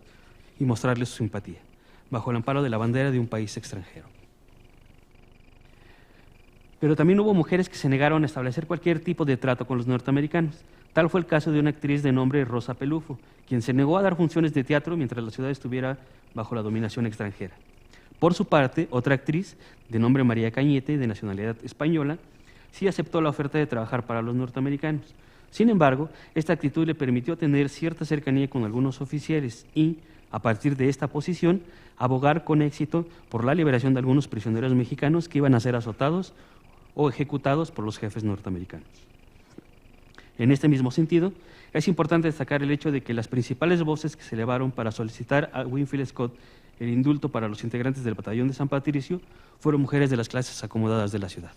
y mostrarles su simpatía, bajo el amparo de la bandera de un país extranjero. Pero también hubo mujeres que se negaron a establecer cualquier tipo de trato con los norteamericanos. Tal fue el caso de una actriz de nombre Rosa Pelufo, quien se negó a dar funciones de teatro mientras la ciudad estuviera bajo la dominación extranjera. Por su parte, otra actriz, de nombre María Cañete, de nacionalidad española, sí aceptó la oferta de trabajar para los norteamericanos. Sin embargo, esta actitud le permitió tener cierta cercanía con algunos oficiales y, a partir de esta posición, abogar con éxito por la liberación de algunos prisioneros mexicanos que iban a ser azotados o ejecutados por los jefes norteamericanos. En este mismo sentido, es importante destacar el hecho de que las principales voces que se elevaron para solicitar a Winfield Scott el indulto para los integrantes del batallón de San Patricio fueron mujeres de las clases acomodadas de la ciudad.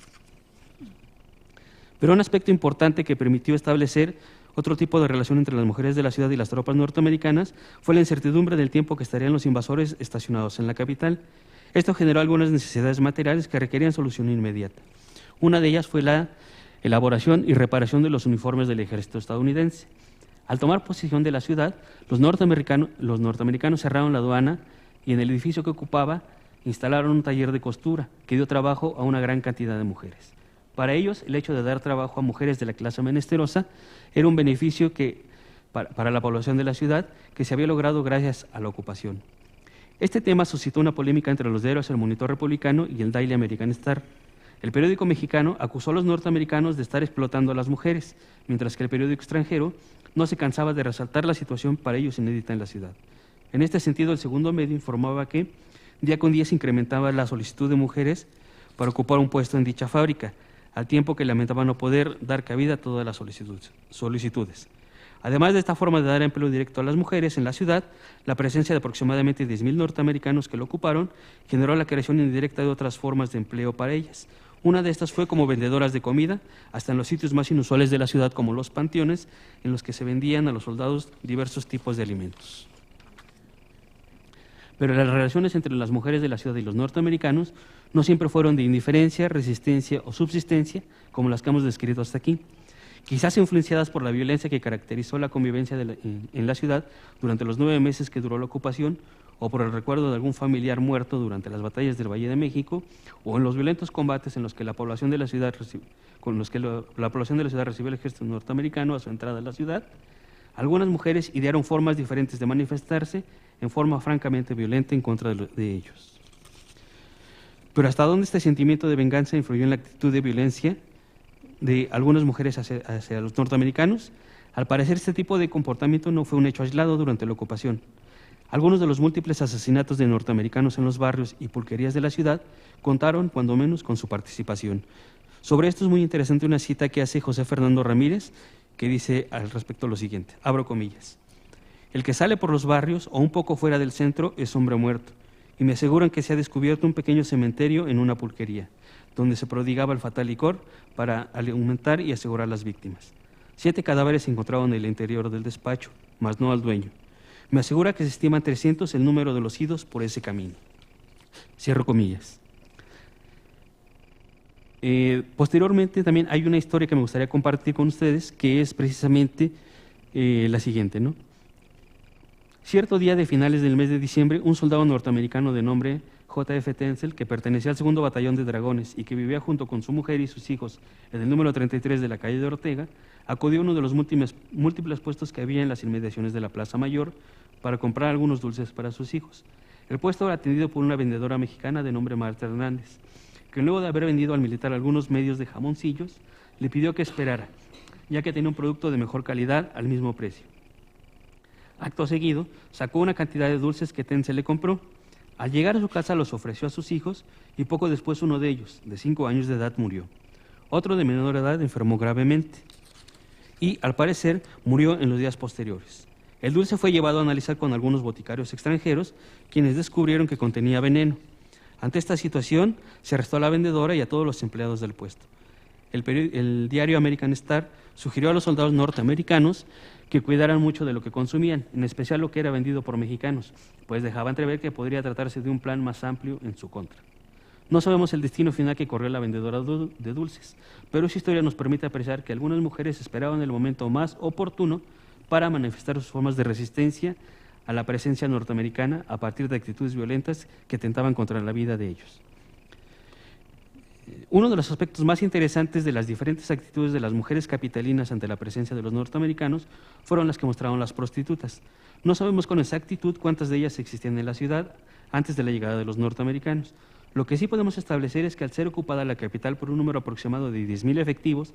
Pero un aspecto importante que permitió establecer otro tipo de relación entre las mujeres de la ciudad y las tropas norteamericanas fue la incertidumbre del tiempo que estarían los invasores estacionados en la capital. Esto generó algunas necesidades materiales que requerían solución inmediata. Una de ellas fue la elaboración y reparación de los uniformes del ejército estadounidense. Al tomar posesión de la ciudad, los norteamericanos cerraron la aduana y en el edificio que ocupaba instalaron un taller de costura que dio trabajo a una gran cantidad de mujeres. Para ellos, el hecho de dar trabajo a mujeres de la clase menesterosa era un beneficio para la población de la ciudad que se había logrado gracias a la ocupación. Este tema suscitó una polémica entre los diarios El Monitor Republicano y el Daily American Star. El periódico mexicano acusó a los norteamericanos de estar explotando a las mujeres, mientras que el periódico extranjero no se cansaba de resaltar la situación para ellos inédita en la ciudad. En este sentido, el segundo medio informaba que día con día se incrementaba la solicitud de mujeres para ocupar un puesto en dicha fábrica, al tiempo que lamentaban no poder dar cabida a todas las solicitudes. Además de esta forma de dar empleo directo a las mujeres en la ciudad, la presencia de aproximadamente 10,000 norteamericanos que lo ocuparon generó la creación indirecta de otras formas de empleo para ellas. Una de estas fue como vendedoras de comida, hasta en los sitios más inusuales de la ciudad, como los panteones, en los que se vendían a los soldados diversos tipos de alimentos. Pero las relaciones entre las mujeres de la ciudad y los norteamericanos no siempre fueron de indiferencia, resistencia o subsistencia, como las que hemos descrito hasta aquí. Quizás influenciadas por la violencia que caracterizó la convivencia en la ciudad durante los 9 meses que duró la ocupación, o por el recuerdo de algún familiar muerto durante las batallas del Valle de México, o en los violentos combates en los que la población de la ciudad recibió el ejército norteamericano a su entrada a la ciudad, algunas mujeres idearon formas diferentes de manifestarse en forma francamente violenta en contra de ellos. Pero ¿hasta dónde este sentimiento de venganza influyó en la actitud de violencia de algunas mujeres hacia los norteamericanos? Al parecer, este tipo de comportamiento no fue un hecho aislado durante la ocupación. Algunos de los múltiples asesinatos de norteamericanos en los barrios y pulquerías de la ciudad contaron, cuando menos, con su participación. Sobre esto es muy interesante una cita que hace José Fernando Ramírez, que dice al respecto lo siguiente, abro comillas: "El que sale por los barrios o un poco fuera del centro es hombre muerto, y me aseguran que se ha descubierto un pequeño cementerio en una pulquería. donde se prodigaba el fatal licor para alimentar y asegurar las víctimas. 7 cadáveres se encontraban en el interior del despacho, mas no al dueño. Me asegura que se estima 300 el número de los idos por ese camino. Cierro comillas. Posteriormente también hay una historia que me gustaría compartir con ustedes, que es precisamente la siguiente, ¿no? Cierto día de finales del mes de diciembre, un soldado norteamericano de nombre J.F. Tencel, que pertenecía al 2º Batallón de Dragones y que vivía junto con su mujer y sus hijos en el número 33 de la calle de Ortega, acudió a uno de los múltiples puestos que había en las inmediaciones de la Plaza Mayor para comprar algunos dulces para sus hijos. El puesto era atendido por una vendedora mexicana de nombre Marta Hernández, que luego de haber vendido al militar algunos medios de jamoncillos, le pidió que esperara, ya que tenía un producto de mejor calidad al mismo precio. Acto seguido, sacó una cantidad de dulces que Tencel le compró. Al llegar a su casa los ofreció a sus hijos y poco después uno de ellos, de 5 años de edad, murió. Otro de menor edad enfermó gravemente y, al parecer, murió en los días posteriores. El dulce fue llevado a analizar con algunos boticarios extranjeros, quienes descubrieron que contenía veneno. Ante esta situación, se arrestó a la vendedora y a todos los empleados del puesto. El diario American Star sugirió a los soldados norteamericanos que cuidaran mucho de lo que consumían, en especial lo que era vendido por mexicanos, pues dejaba entrever que podría tratarse de un plan más amplio en su contra. No sabemos el destino final que corrió la vendedora de dulces, pero esa historia nos permite apreciar que algunas mujeres esperaban el momento más oportuno para manifestar sus formas de resistencia a la presencia norteamericana a partir de actitudes violentas que tentaban contra la vida de ellos. Uno de los aspectos más interesantes de las diferentes actitudes de las mujeres capitalinas ante la presencia de los norteamericanos fueron las que mostraron las prostitutas. No sabemos con exactitud cuántas de ellas existían en la ciudad antes de la llegada de los norteamericanos. Lo que sí podemos establecer es que al ser ocupada la capital por un número aproximado de 10,000 efectivos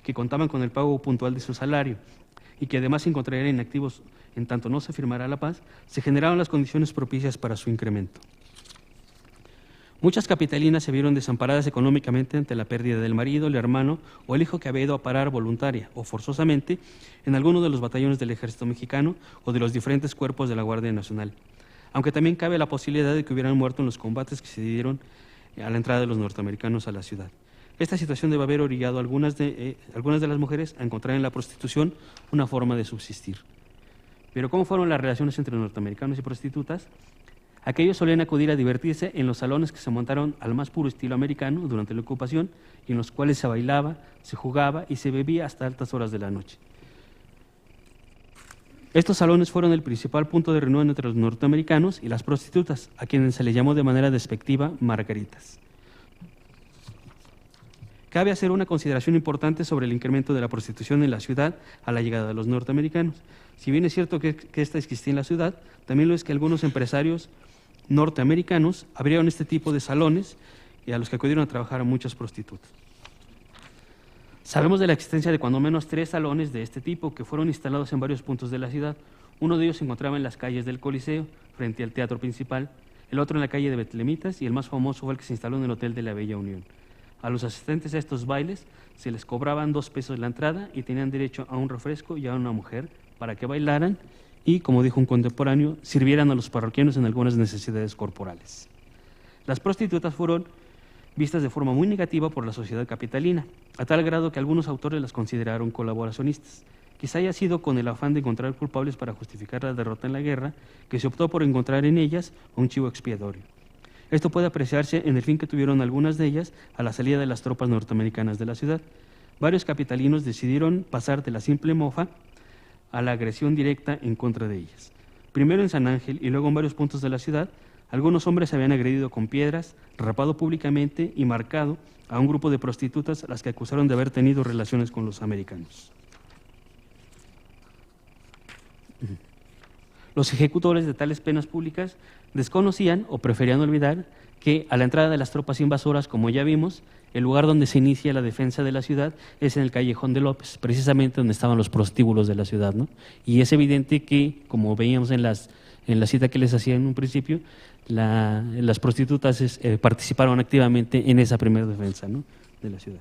que contaban con el pago puntual de su salario y que además se encontrarían inactivos en tanto no se firmara la paz, se generaron las condiciones propicias para su incremento. Muchas capitalinas se vieron desamparadas económicamente ante la pérdida del marido, el hermano o el hijo que había ido a parar voluntaria o forzosamente en alguno de los batallones del ejército mexicano o de los diferentes cuerpos de la Guardia Nacional, aunque también cabe la posibilidad de que hubieran muerto en los combates que se dieron a la entrada de los norteamericanos a la ciudad. Esta situación debe haber orillado a algunas de las mujeres a encontrar en la prostitución una forma de subsistir. Pero ¿cómo fueron las relaciones entre norteamericanos y prostitutas? Aquellos solían acudir a divertirse en los salones que se montaron al más puro estilo americano durante la ocupación y en los cuales se bailaba, se jugaba y se bebía hasta altas horas de la noche. Estos salones fueron el principal punto de reunión entre los norteamericanos y las prostitutas, a quienes se les llamó de manera despectiva margaritas. Cabe hacer una consideración importante sobre el incremento de la prostitución en la ciudad a la llegada de los norteamericanos. Si bien es cierto que esta existía en la ciudad, también lo es que algunos empresarios norteamericanos abrieron este tipo de salones y a los que acudieron a trabajar a muchas prostitutas. Sabemos de la existencia de cuando menos 3 salones de este tipo que fueron instalados en varios puntos de la ciudad. Uno de ellos se encontraba en las calles del Coliseo, frente al teatro principal, el otro en la calle de Betlemitas y el más famoso fue el que se instaló en el Hotel de la Bella Unión. A los asistentes a estos bailes se les cobraban 2 pesos la entrada y tenían derecho a un refresco y a una mujer para que bailaran y, como dijo un contemporáneo, sirvieran a los parroquianos en algunas necesidades corporales. Las prostitutas fueron vistas de forma muy negativa por la sociedad capitalina, a tal grado que algunos autores las consideraron colaboracionistas. Quizá haya sido con el afán de encontrar culpables para justificar la derrota en la guerra que se optó por encontrar en ellas un chivo expiatorio. Esto puede apreciarse en el fin que tuvieron algunas de ellas a la salida de las tropas norteamericanas de la ciudad. Varios capitalinos decidieron pasar de la simple mofa a la agresión directa en contra de ellas. Primero en San Ángel y luego en varios puntos de la ciudad, algunos hombres se habían agredido con piedras, rapado públicamente y marcado a un grupo de prostitutas a las que acusaron de haber tenido relaciones con los americanos. Los ejecutores de tales penas públicas desconocían o preferían olvidar que a la entrada de las tropas invasoras, como ya vimos, el lugar donde se inicia la defensa de la ciudad es en el Callejón de López, precisamente donde estaban los prostíbulos de la ciudad, ¿no? Y es evidente que, como veíamos en la cita que les hacía en un principio, las prostitutas participaron activamente en esa primera defensa, ¿no?, de la ciudad.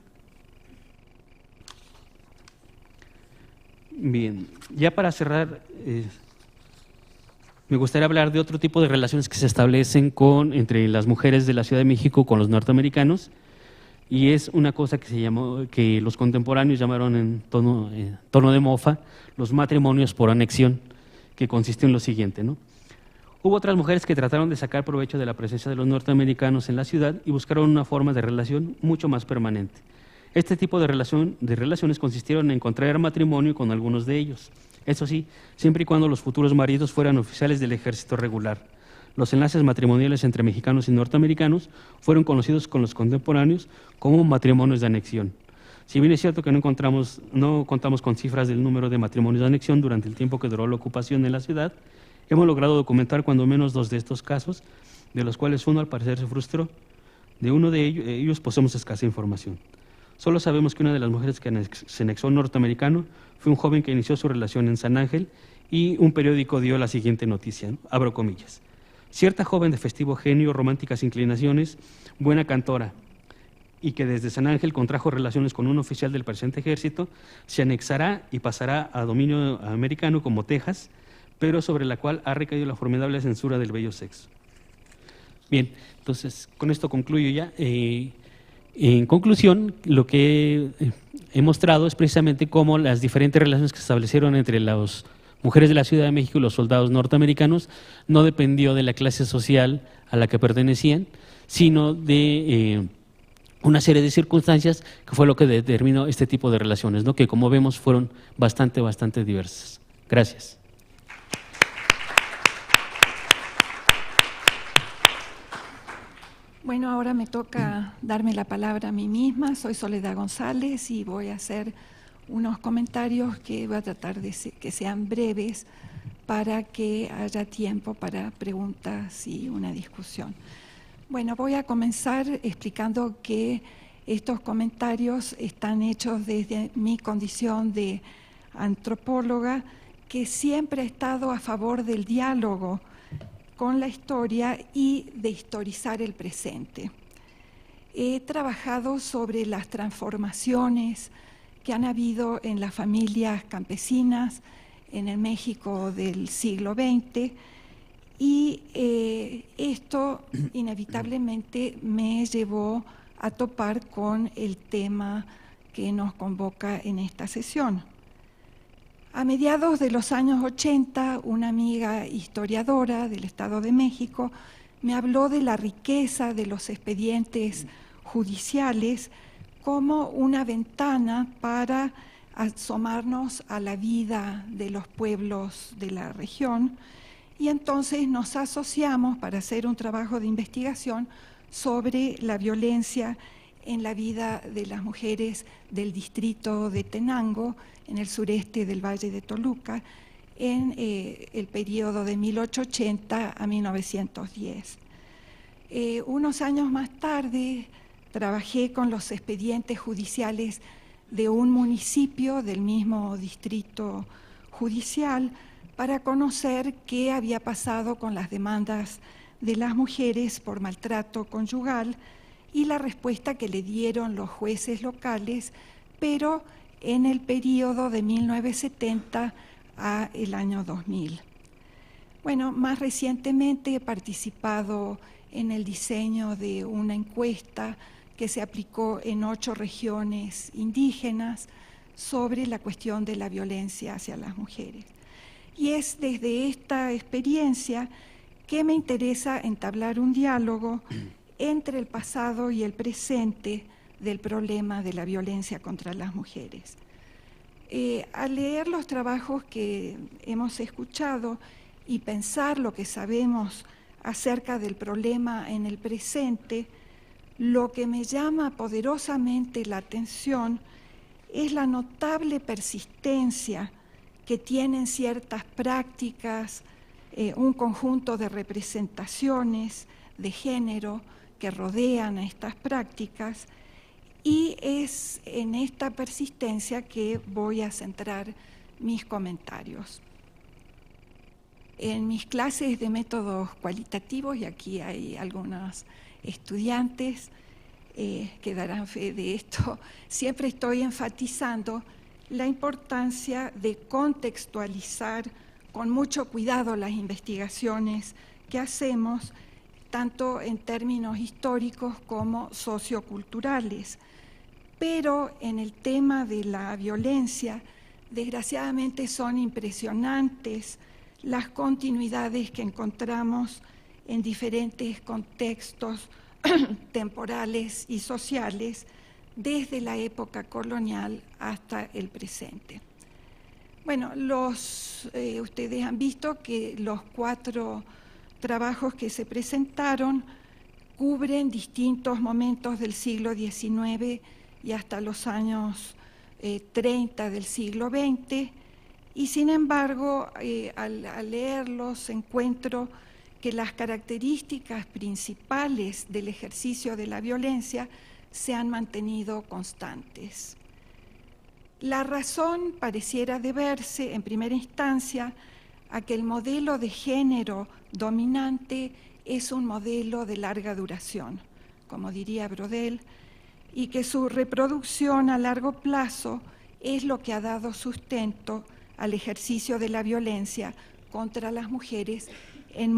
Bien, ya para cerrar, me gustaría hablar de otro tipo de relaciones que se establecen entre las mujeres de la Ciudad de México con los norteamericanos. y es una cosa que se llamó, que los contemporáneos llamaron en tono de mofa, los matrimonios por anexión, que consistió en lo siguiente, ¿no? Hubo otras mujeres que trataron de sacar provecho de la presencia de los norteamericanos en la ciudad y buscaron una forma de relación mucho más permanente. Este tipo de relaciones consistieron en contraer matrimonio con algunos de ellos. Eso sí, siempre y cuando los futuros maridos fueran oficiales del ejército regular. Los enlaces matrimoniales entre mexicanos y norteamericanos fueron conocidos con los contemporáneos como matrimonios de anexión. Si bien es cierto que no contamos con cifras del número de matrimonios de anexión durante el tiempo que duró la ocupación en la ciudad, hemos logrado documentar cuando menos 2 de estos casos, de los cuales uno al parecer se frustró. De uno de ellos poseemos escasa información. Solo sabemos que una de las mujeres que se anexó a un norteamericano fue un joven que inició su relación en San Ángel y un periódico dio la siguiente noticia, ¿no? Abro comillas. Cierta joven de festivo genio, románticas inclinaciones, buena cantora, y que desde San Ángel contrajo relaciones con un oficial del presente ejército, se anexará y pasará a dominio americano como Texas, pero sobre la cual ha recaído la formidable censura del bello sexo. Bien, entonces con esto concluyo ya. En conclusión, lo que he mostrado es precisamente cómo las diferentes relaciones que se establecieron entre las mujeres de la Ciudad de México y los soldados norteamericanos no dependió de la clase social a la que pertenecían, sino de una serie de circunstancias que fue lo que determinó este tipo de relaciones, ¿no? Que como vemos fueron bastante diversas. Gracias. Bueno, ahora me toca darme la palabra a mí misma. Soy Soledad González y voy a hacer unos comentarios que voy a tratar de que sean breves para que haya tiempo para preguntas y una discusión. Bueno, voy a comenzar explicando que estos comentarios están hechos desde mi condición de antropóloga, que siempre ha estado a favor del diálogo con la historia y de historizar el presente. He trabajado sobre las transformaciones que han habido en las familias campesinas en el México del siglo XX y esto inevitablemente me llevó a topar con el tema que nos convoca en esta sesión. A mediados de los años 80, una amiga historiadora del Estado de México me habló de la riqueza de los expedientes judiciales como una ventana para asomarnos a la vida de los pueblos de la región, y entonces nos asociamos para hacer un trabajo de investigación sobre la violencia en la vida de las mujeres del distrito de Tenango, en el sureste del Valle de Toluca, en el periodo de 1880 a 1910. Unos años más tarde trabajé con los expedientes judiciales de un municipio del mismo distrito judicial para conocer qué había pasado con las demandas de las mujeres por maltrato conyugal y la respuesta que le dieron los jueces locales, pero en el periodo de 1970 a el año 2000. Bueno, más recientemente he participado en el diseño de una encuesta que se aplicó en 8 regiones indígenas sobre la cuestión de la violencia hacia las mujeres. Y es desde esta experiencia que me interesa entablar un diálogo entre el pasado y el presente del problema de la violencia contra las mujeres. Al leer los trabajos que hemos escuchado y pensar lo que sabemos acerca del problema en el presente, lo que me llama poderosamente la atención es la notable persistencia que tienen ciertas prácticas, un conjunto de representaciones de género que rodean a estas prácticas, y es en esta persistencia que voy a centrar mis comentarios. En mis clases de métodos cualitativos, y aquí hay algunos estudiantes que darán fe de esto, siempre estoy enfatizando la importancia de contextualizar con mucho cuidado las investigaciones que hacemos tanto en términos históricos como socioculturales. Pero en el tema de la violencia, desgraciadamente son impresionantes las continuidades que encontramos en diferentes contextos temporales y sociales desde la época colonial hasta el presente. Bueno, ustedes han visto que los 4 trabajos que se presentaron cubren distintos momentos del siglo XIX y hasta los años 30 del siglo XX, y sin embargo, al leerlos encuentro que las características principales del ejercicio de la violencia se han mantenido constantes. La razón pareciera deberse, en primera instancia, a que el modelo de género dominante es un modelo de larga duración, como diría Brodel, y que su reproducción a largo plazo es lo que ha dado sustento al ejercicio de la violencia contra las mujeres en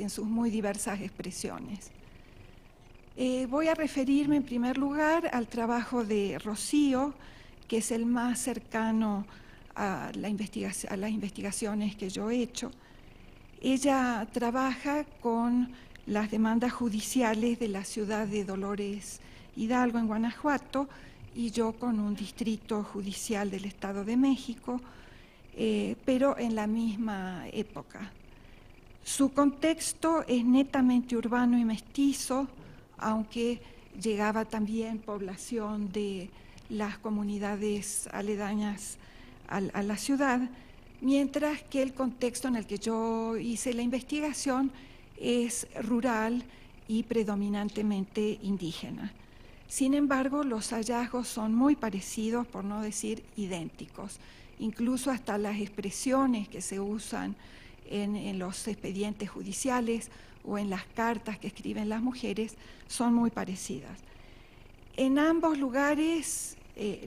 sus muy diversas expresiones. Voy a referirme en primer lugar al trabajo de Rocío, que es el más cercano a las investigaciones que yo he hecho. Ella trabaja con las demandas judiciales de la ciudad de Dolores Hidalgo, en Guanajuato, y yo con un distrito judicial del Estado de México, pero en la misma época. Su contexto es netamente urbano y mestizo, aunque llegaba también población de las comunidades aledañas a la ciudad, mientras que el contexto en el que yo hice la investigación es rural y predominantemente indígena. Sin embargo, los hallazgos son muy parecidos, por no decir idénticos. Incluso hasta las expresiones que se usan en los expedientes judiciales o en las cartas que escriben las mujeres son muy parecidas. En ambos lugares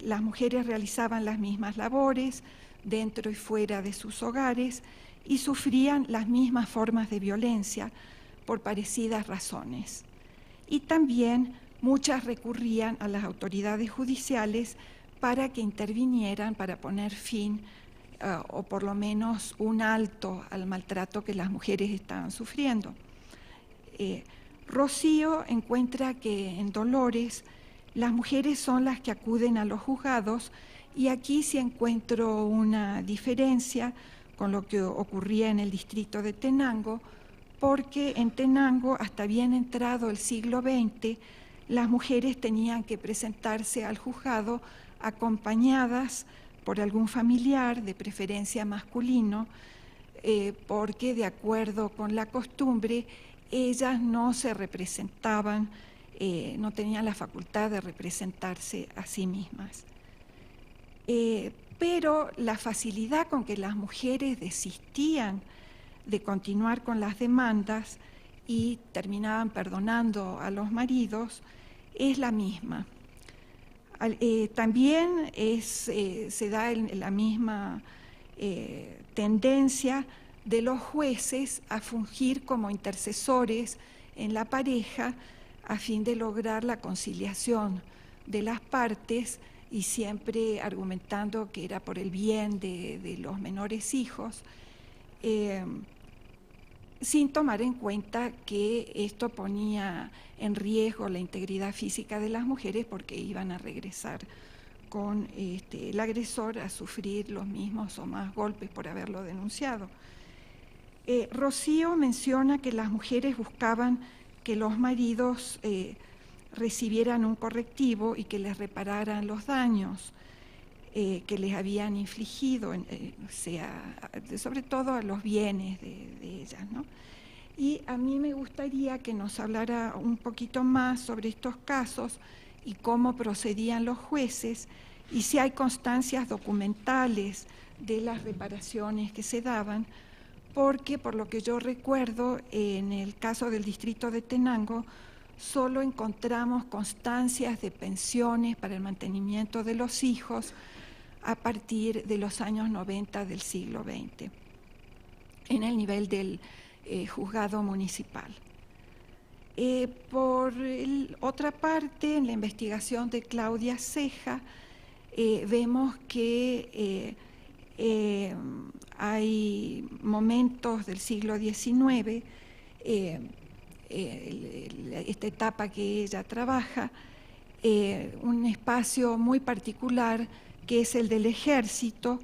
las mujeres realizaban las mismas labores dentro y fuera de sus hogares y sufrían las mismas formas de violencia por parecidas razones. Y también muchas recurrían a las autoridades judiciales para que intervinieran para poner fin o por lo menos un alto al maltrato que las mujeres estaban sufriendo. Rocío encuentra que en Dolores las mujeres son las que acuden a los juzgados, y aquí sí encuentro una diferencia con lo que ocurría en el distrito de Tenango, porque en Tenango, hasta bien entrado el siglo XX, las mujeres tenían que presentarse al juzgado acompañadas por algún familiar, de preferencia masculino, porque de acuerdo con la costumbre, ellas no se representaban, no tenían la facultad de representarse a sí mismas. Pero la facilidad con que las mujeres desistían de continuar con las demandas y terminaban perdonando a los maridos es la misma. También se da la misma tendencia de los jueces a fungir como intercesores en la pareja a fin de lograr la conciliación de las partes, y siempre argumentando que era por el bien de los menores hijos, sin tomar en cuenta que esto ponía en riesgo la integridad física de las mujeres, porque iban a regresar con el agresor a sufrir los mismos o más golpes por haberlo denunciado. Rocío menciona que las mujeres buscaban que los maridos recibieran un correctivo y que les repararan los daños que les habían infligido, sobre todo a los bienes de ellas, ¿no? Y a mí me gustaría que nos hablara un poquito más sobre estos casos y cómo procedían los jueces, y si hay constancias documentales de las reparaciones que se daban, porque por lo que yo recuerdo, en el caso del distrito de Tenango, solo encontramos constancias de pensiones para el mantenimiento de los hijos a partir de los años 90 del siglo XX, en el nivel del juzgado municipal. Por otra parte, en la investigación de Claudia Ceja, vemos que hay momentos del siglo XIX, esta etapa que ella trabaja, un espacio muy particular que es el del ejército,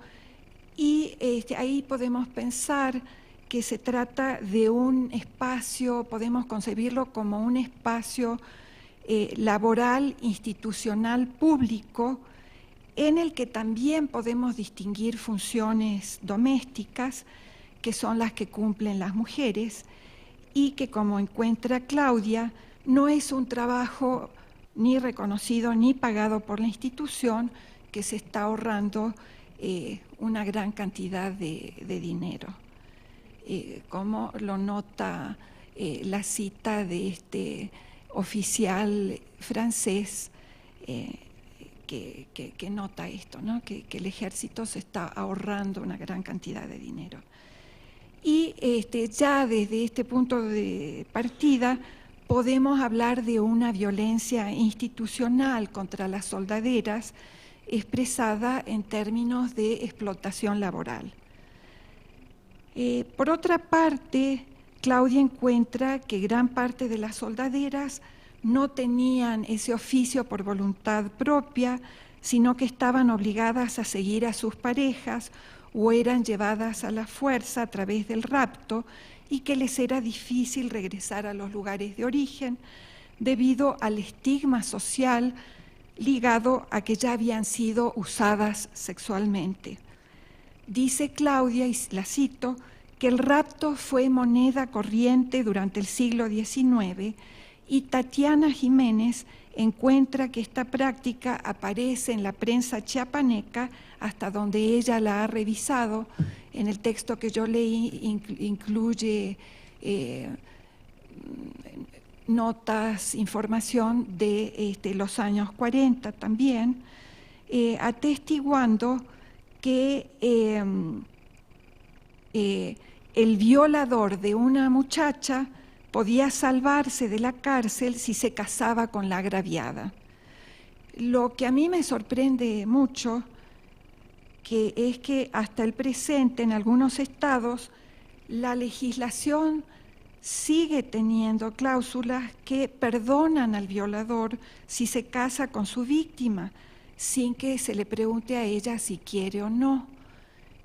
y ahí podemos pensar que se trata de un espacio, podemos concebirlo como un espacio laboral, institucional, público, en el que también podemos distinguir funciones domésticas, que son las que cumplen las mujeres, y que, como encuentra Claudia, no es un trabajo ni reconocido ni pagado por la institución, que se está ahorrando una gran cantidad de dinero. Como lo nota la cita de este oficial francés que nota esto, ¿no? Que el ejército se está ahorrando una gran cantidad de dinero. Y ya desde este punto de partida podemos hablar de una violencia institucional contra las soldaderas expresada en términos de explotación laboral. Por otra parte, Claudia encuentra que gran parte de las soldaderas no tenían ese oficio por voluntad propia, sino que estaban obligadas a seguir a sus parejas o eran llevadas a la fuerza a través del rapto, y que les era difícil regresar a los lugares de origen debido al estigma social ligado a que ya habían sido usadas sexualmente. Dice Claudia, y la cito, que el rapto fue moneda corriente durante el siglo XIX, y Tatiana Jiménez encuentra que esta práctica aparece en la prensa chiapaneca, hasta donde ella la ha revisado. En el texto que yo leí incluye notas, información de los años 40 también, atestiguando que el violador de una muchacha podía salvarse de la cárcel si se casaba con la agraviada. Lo que a mí me sorprende mucho es que hasta el presente en algunos estados la legislación sigue teniendo cláusulas que perdonan al violador si se casa con su víctima, sin que se le pregunte a ella si quiere o no.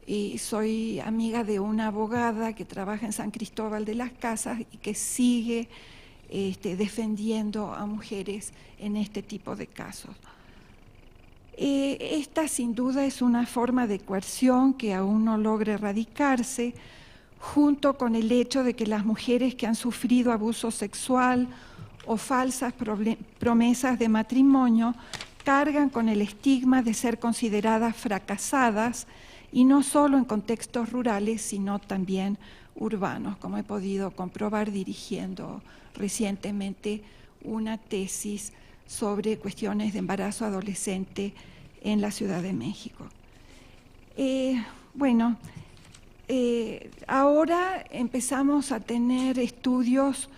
Y soy amiga de una abogada que trabaja en San Cristóbal de las Casas y que sigue defendiendo a mujeres en este tipo de casos. Esta sin duda es una forma de coerción que aún no logra erradicarse, junto con el hecho de que las mujeres que han sufrido abuso sexual o falsas promesas de matrimonio cargan con el estigma de ser consideradas fracasadas, y no solo en contextos rurales, sino también urbanos, como he podido comprobar dirigiendo recientemente una tesis sobre cuestiones de embarazo adolescente en la Ciudad de México. Ahora empezamos a tener estudios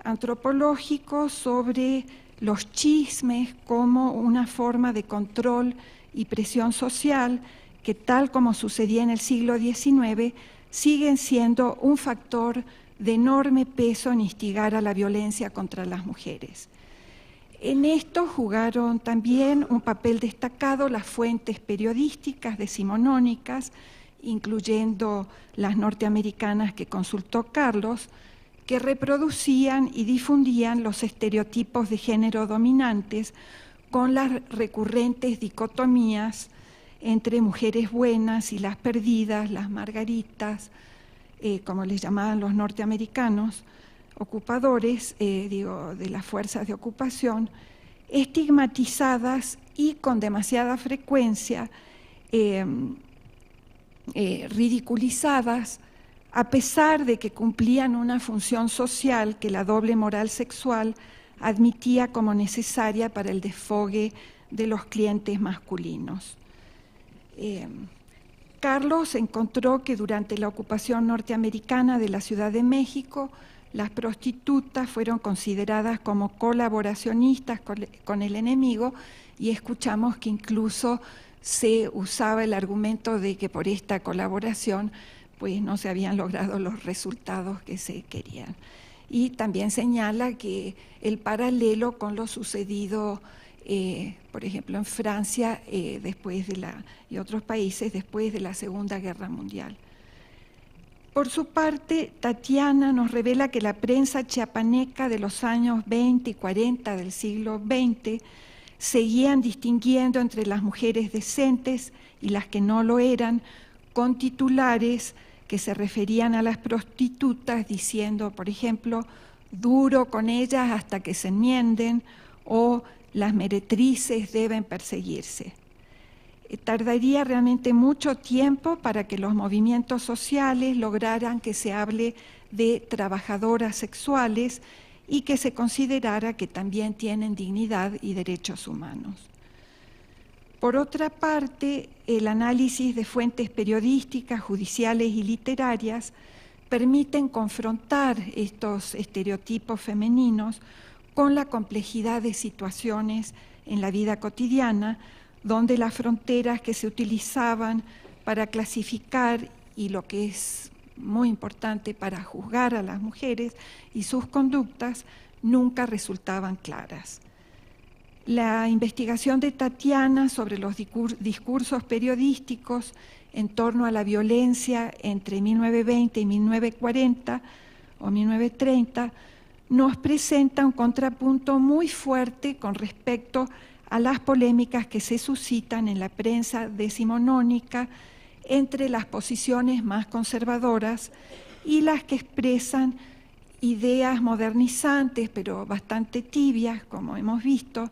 antropológicos sobre los chismes como una forma de control y presión social que, tal como sucedía en el siglo XIX, siguen siendo un factor de enorme peso en instigar a la violencia contra las mujeres. En esto jugaron también un papel destacado las fuentes periodísticas decimonónicas, incluyendo las norteamericanas que consultó Carlos, que reproducían y difundían los estereotipos de género dominantes con las recurrentes dicotomías entre mujeres buenas y las perdidas, las margaritas, como les llamaban los norteamericanos, ocupadores, de las fuerzas de ocupación, estigmatizadas y con demasiada frecuencia ridiculizadas, a pesar de que cumplían una función social que la doble moral sexual admitía como necesaria para el desfogue de los clientes masculinos. Carlos encontró que durante la ocupación norteamericana de la Ciudad de México, las prostitutas fueron consideradas como colaboracionistas con el enemigo, y escuchamos que incluso se usaba el argumento de que por esta colaboración pues no se habían logrado los resultados que se querían. Y también señala que el paralelo con lo sucedido, por ejemplo, en Francia y otros países después de la Segunda Guerra Mundial. Por su parte, Tatiana nos revela que la prensa chiapaneca de los años 20 y 40 del siglo XX seguían distinguiendo entre las mujeres decentes y las que no lo eran, con titulares que se referían a las prostitutas diciendo, por ejemplo, duro con ellas hasta que se enmienden, o las meretrices deben perseguirse. Tardaría realmente mucho tiempo para que los movimientos sociales lograran que se hable de trabajadoras sexuales y que se considerara que también tienen dignidad y derechos humanos. Por otra parte, el análisis de fuentes periodísticas, judiciales y literarias permiten confrontar estos estereotipos femeninos con la complejidad de situaciones en la vida cotidiana, donde las fronteras que se utilizaban para clasificar y, lo que es muy importante, para juzgar a las mujeres y sus conductas nunca resultaban claras. La investigación de Tatiana sobre los discursos periodísticos en torno a la violencia entre 1920 y 1940 o 1930 nos presenta un contrapunto muy fuerte con respecto a las polémicas que se suscitan en la prensa decimonónica entre las posiciones más conservadoras y las que expresan ideas modernizantes, pero bastante tibias, como hemos visto,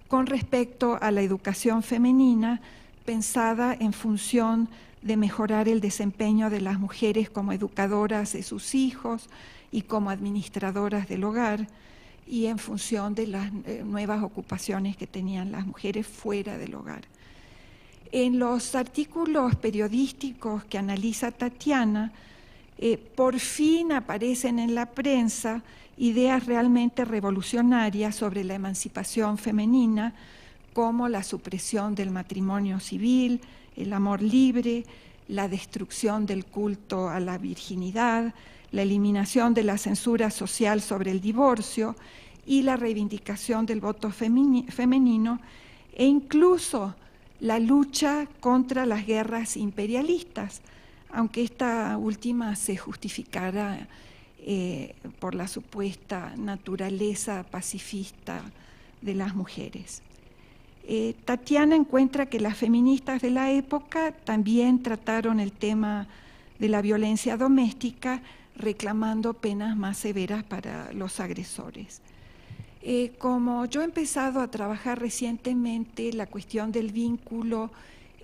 con respecto a la educación femenina, pensada en función de mejorar el desempeño de las mujeres como educadoras de sus hijos y como administradoras del hogar, y en función de las nuevas ocupaciones que tenían las mujeres fuera del hogar. En los artículos periodísticos que analiza Tatiana, por fin aparecen en la prensa ideas realmente revolucionarias sobre la emancipación femenina, como la supresión del matrimonio civil, el amor libre, la destrucción del culto a la virginidad, la eliminación de la censura social sobre el divorcio y la reivindicación del voto femenino, e incluso la lucha contra las guerras imperialistas, aunque esta última se justificara por la supuesta naturaleza pacifista de las mujeres. Tatiana encuentra que las feministas de la época también trataron el tema de la violencia doméstica, reclamando penas más severas para los agresores. Como yo he empezado a trabajar recientemente la cuestión del vínculo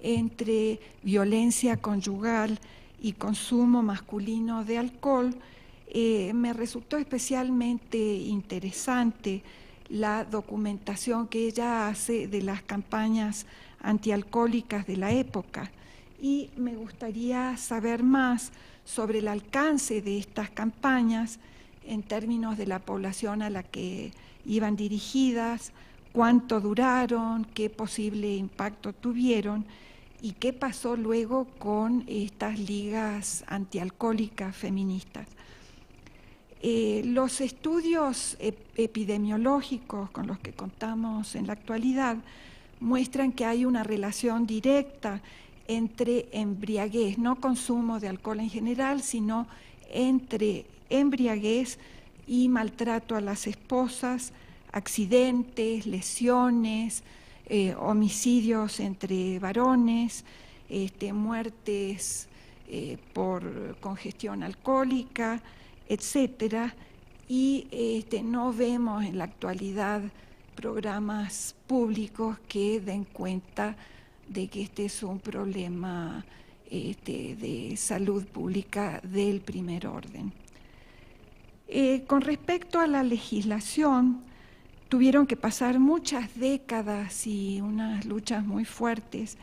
entre violencia conyugal y consumo masculino de alcohol, me resultó especialmente interesante la documentación que ella hace de las campañas antialcohólicas de la época, y me gustaría saber más sobre el alcance de estas campañas en términos de la población a la que iban dirigidas, cuánto duraron, qué posible impacto tuvieron y qué pasó luego con estas ligas antialcohólicas feministas. Los estudios epidemiológicos con los que contamos en la actualidad muestran que hay una relación directa entre embriaguez, no consumo de alcohol en general, sino entre embriaguez y maltrato a las esposas, accidentes, lesiones, homicidios entre varones, muertes por congestión alcohólica, etcétera, y no vemos en la actualidad programas públicos que den cuenta de que este es un problema de salud pública del primer orden. Con respecto a la legislación, tuvieron que pasar muchas décadas y unas luchas muy fuertes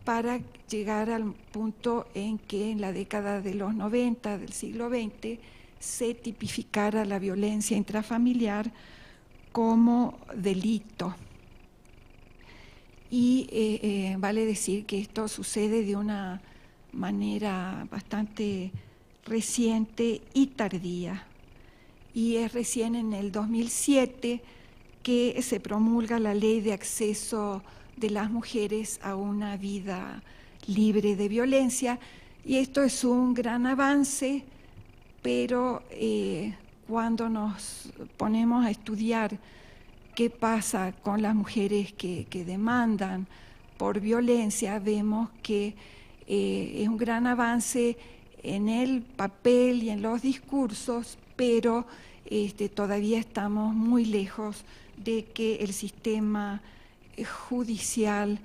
para llegar al punto en que en la década de los 90 del siglo XX se tipificara la violencia intrafamiliar como delito. Y vale decir que esto sucede de una manera bastante reciente y tardía. Y es recién en el 2007 que se promulga la Ley de Acceso de las Mujeres a una vida libre de violencia, y esto es un gran avance, pero cuando nos ponemos a estudiar qué pasa con las mujeres que demandan por violencia, vemos que es un gran avance en el papel y en los discursos, pero todavía estamos muy lejos de que el sistema judicial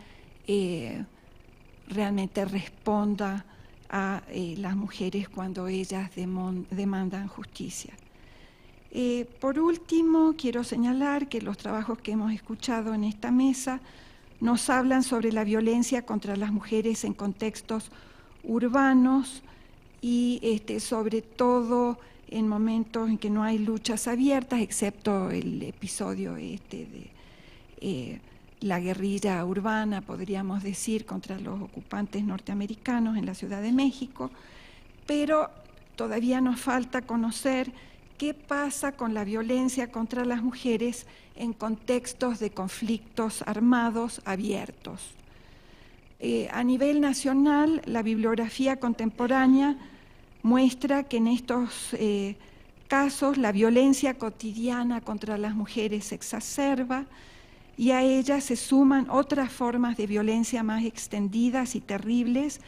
realmente responda a las mujeres cuando ellas demandan justicia. Por último, quiero señalar que los trabajos que hemos escuchado en esta mesa nos hablan sobre la violencia contra las mujeres en contextos urbanos y sobre todo en momentos en que no hay luchas abiertas, excepto el episodio de la guerrilla urbana, podríamos decir, contra los ocupantes norteamericanos en la Ciudad de México, pero todavía nos falta conocer qué pasa con la violencia contra las mujeres en contextos de conflictos armados abiertos. A nivel nacional, la bibliografía contemporánea muestra que en estos casos la violencia cotidiana contra las mujeres se exacerba, y a ellas se suman otras formas de violencia más extendidas y terribles,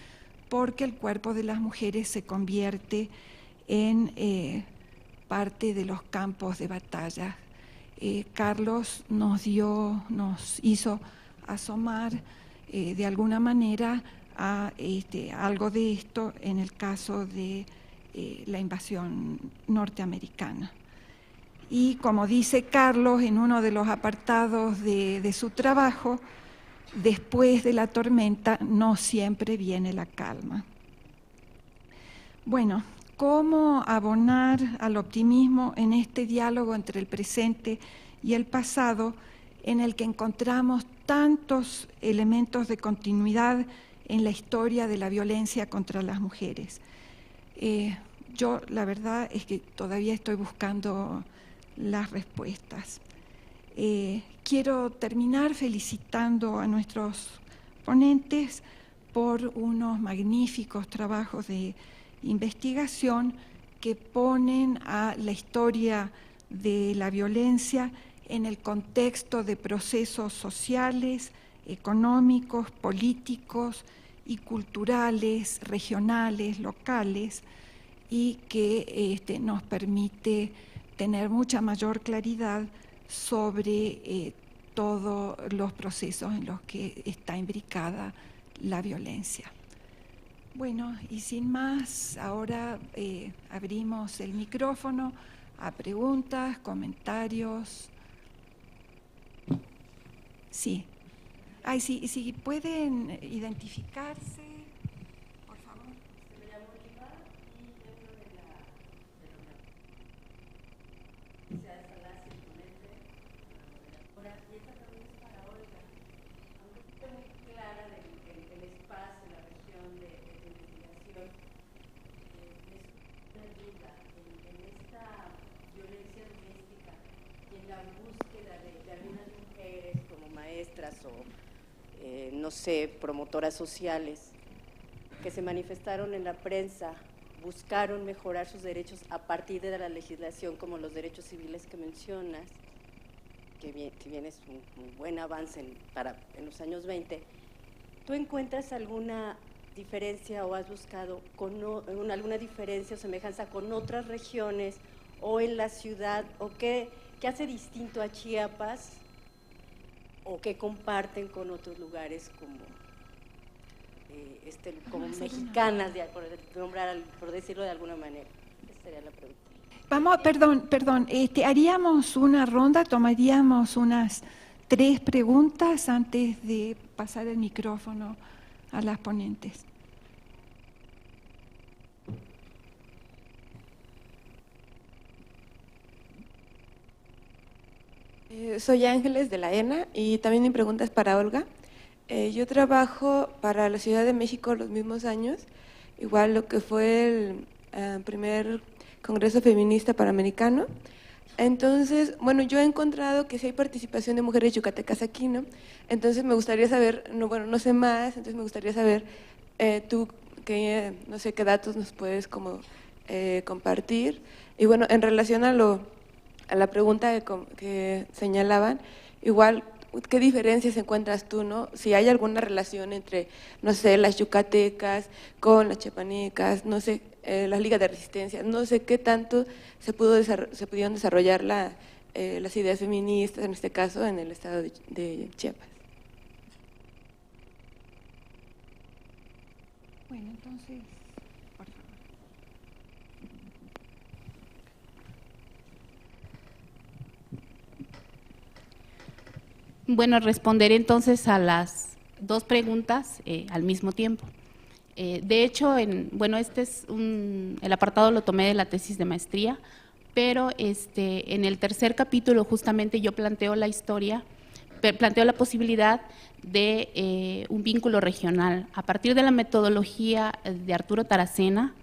porque el cuerpo de las mujeres se convierte en parte de los campos de batalla. Carlos nos hizo asomar de alguna manera a algo de esto en el caso de la invasión norteamericana. Y como dice Carlos en uno de los apartados de su trabajo, después de la tormenta no siempre viene la calma. Bueno, ¿cómo abonar al optimismo en este diálogo entre el presente y el pasado, en el que encontramos tantos elementos de continuidad en la historia de la violencia contra las mujeres? Yo la verdad es que todavía estoy buscando las respuestas. Quiero terminar felicitando a nuestros ponentes por unos magníficos trabajos de investigación que ponen a la historia de la violencia en el contexto de procesos sociales, económicos, políticos y culturales, regionales, locales, y que nos permite tener mucha mayor claridad sobre todos los procesos en los que está imbricada la violencia. Bueno, y sin más, ahora abrimos el micrófono a preguntas, comentarios. Sí. Ay, sí, si pueden identificarse, por favor. Me llamo Oliva y dentro de la Universidad de Salacia, el ponente, y esta también es para Olga. Aunque esté muy clara del espacio, la región de investigación, les una duda en esta violencia doméstica y en la búsqueda de algunas mujeres como maestras o no sé, promotoras sociales que se manifestaron en la prensa, buscaron mejorar sus derechos a partir de la legislación, como los derechos civiles que mencionas, que bien es un buen avance en los años 20. ¿Tú encuentras alguna diferencia o has buscado alguna diferencia o semejanza con otras regiones o en la ciudad, o qué hace distinto a Chiapas o qué comparten con otros lugares como mexicanas, por decirlo de alguna manera? Esa sería la pregunta. Vamos, perdón, haríamos una ronda, tomaríamos unas 3 preguntas antes de pasar el micrófono a las ponentes. Soy Ángeles de la ENA y también mi pregunta es para Olga. Yo trabajo para la Ciudad de México los mismos años, igual lo que fue el primer Congreso Feminista Panamericano. Entonces, bueno, yo he encontrado que sí hay participación de mujeres yucatecas aquí, ¿no? Entonces me gustaría saber, no sé más, entonces me gustaría saber tú, no sé qué datos nos puedes como compartir. Y bueno, en relación a la pregunta que señalaban, igual, ¿qué diferencias encuentras tú, no? Si hay alguna relación entre, no sé, las yucatecas con las chiapanecas, no sé, las ligas de resistencia, no sé qué tanto se pudieron desarrollar las ideas feministas, en este caso, en el estado de Chiapas. Bueno, entonces, por favor. Bueno, responderé entonces a las dos preguntas al mismo tiempo. De hecho, este es el apartado lo tomé de la tesis de maestría, pero en el tercer capítulo justamente yo planteo la posibilidad de un vínculo regional. A partir de la metodología de Arturo Taracena,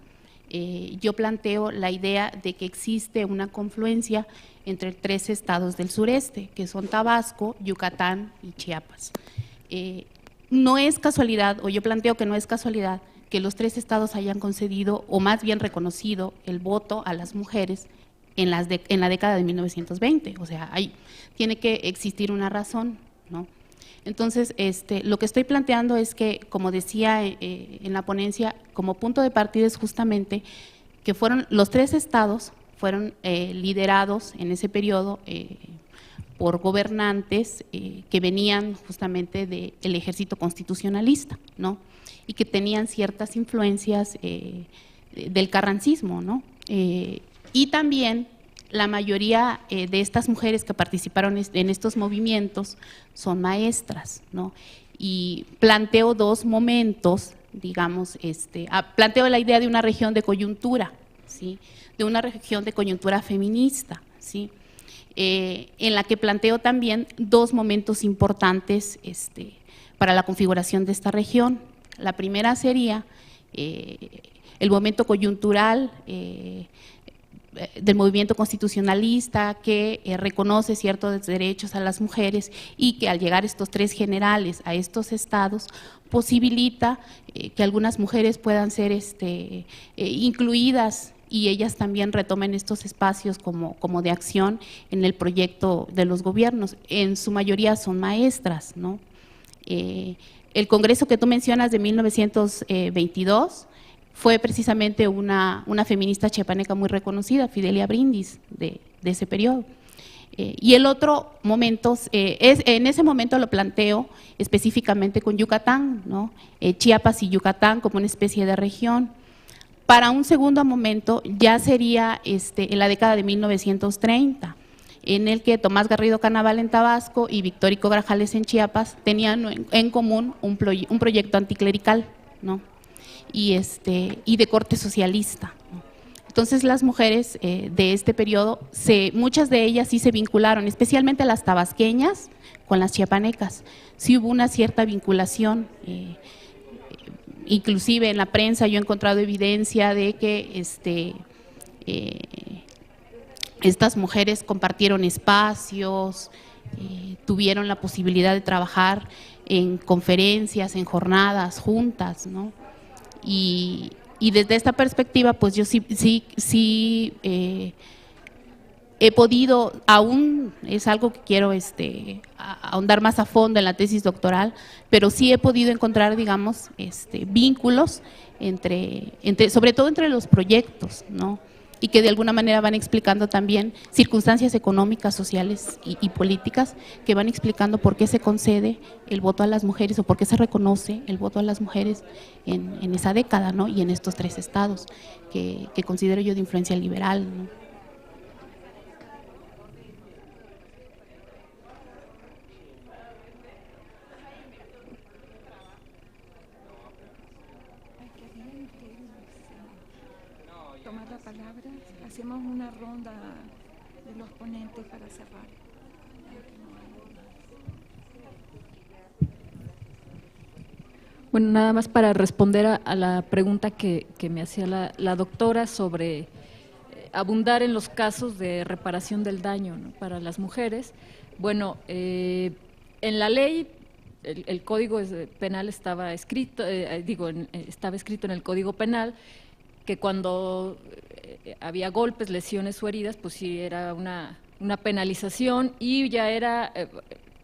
yo planteo la idea de que existe una confluencia entre 3 estados del sureste, que son Tabasco, Yucatán y Chiapas. No es casualidad, o yo planteo que no es casualidad, que los 3 estados hayan concedido, o más bien reconocido, el voto a las mujeres en la década de 1920. O sea, tiene que existir una razón, ¿no? Entonces, lo que estoy planteando es que, como decía en la ponencia, como punto de partida es justamente que los 3 estados fueron liderados en ese periodo por gobernantes que venían justamente del ejército constitucionalista, ¿no? Y que tenían ciertas influencias del carrancismo, ¿no? Y también la mayoría de estas mujeres que participaron en estos movimientos son maestras, ¿no? Y planteo 2 momentos, digamos, planteo la idea de una región de coyuntura, ¿sí? De una región de coyuntura feminista, ¿sí? En la que planteo también 2 momentos importantes para la configuración de esta región. La primera sería el momento coyuntural del movimiento constitucionalista que reconoce ciertos derechos a las mujeres y que al llegar estos 3 generales a estos estados posibilita que algunas mujeres puedan ser incluidas y ellas también retomen estos espacios como de acción en el proyecto de los gobiernos. En su mayoría son maestras, ¿no? El congreso que tú mencionas de 1922 fue precisamente una feminista chiapaneca muy reconocida, Fidelia Brindis, de ese periodo. Y el otro momento, en ese momento lo planteo específicamente con Yucatán, ¿no? Chiapas y Yucatán como una especie de región. Para un segundo momento ya sería en la década de 1930, en el que Tomás Garrido Canaval en Tabasco y Victórico Grajales en Chiapas tenían en común un proyecto anticlerical, ¿no? Y de corte socialista. Entonces las mujeres de este periodo, muchas de ellas sí se vincularon, especialmente las tabasqueñas con las chiapanecas. Sí hubo una cierta vinculación, inclusive en la prensa yo he encontrado evidencia de que estas mujeres compartieron espacios, tuvieron la posibilidad de trabajar en conferencias, en jornadas juntas, ¿no? Y desde esta perspectiva, pues yo sí he podido, aún es algo que quiero ahondar más a fondo en la tesis doctoral, pero sí he podido encontrar, digamos, vínculos sobre todo entre los proyectos, ¿no? Y que de alguna manera van explicando también circunstancias económicas, sociales y políticas que van explicando por qué se concede el voto a las mujeres o por qué se reconoce el voto a las mujeres en esa década, ¿no? Y en estos 3 estados que considero yo de influencia liberal, ¿no? Tomar la palabra, hacemos una ronda de los ponentes para cerrar. Bueno, nada más para responder a la pregunta que me hacía la doctora sobre abundar en los casos de reparación del daño, ¿no?, para las mujeres. Bueno, en la ley, el Código Penal estaba escrito, estaba escrito en el Código Penal que cuando había golpes, lesiones o heridas, pues sí era una penalización y ya era,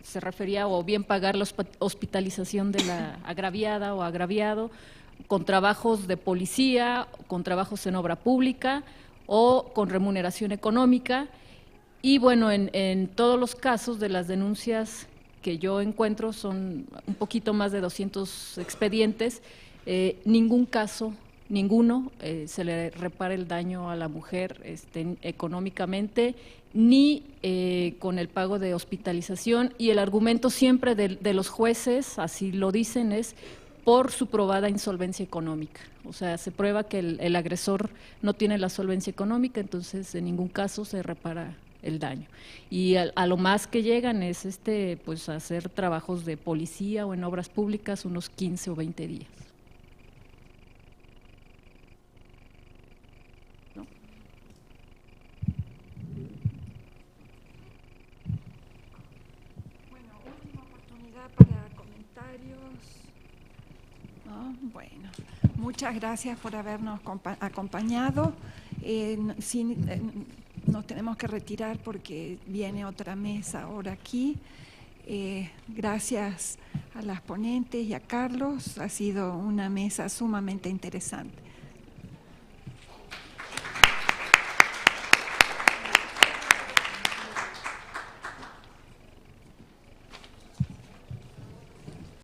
se refería o bien pagar la hospitalización de la agraviada o agraviado, con trabajos de policía, con trabajos en obra pública o con remuneración económica. Y bueno, en todos los casos de las denuncias que yo encuentro, son un poquito más de 200 expedientes, ninguno se le repara el daño a la mujer económicamente, ni con el pago de hospitalización, y el argumento siempre de los jueces, así lo dicen, es por su probada insolvencia económica. O sea, se prueba que el agresor no tiene la solvencia económica, entonces en ningún caso se repara el daño. Y a lo más que llegan es pues a hacer trabajos de policía o en obras públicas unos 15 o 20 días. Para comentarios. ¿No? Bueno, muchas gracias por habernos acompañado. Nos tenemos que retirar porque viene otra mesa ahora aquí. Gracias a las ponentes y a Carlos, ha sido una mesa sumamente interesante.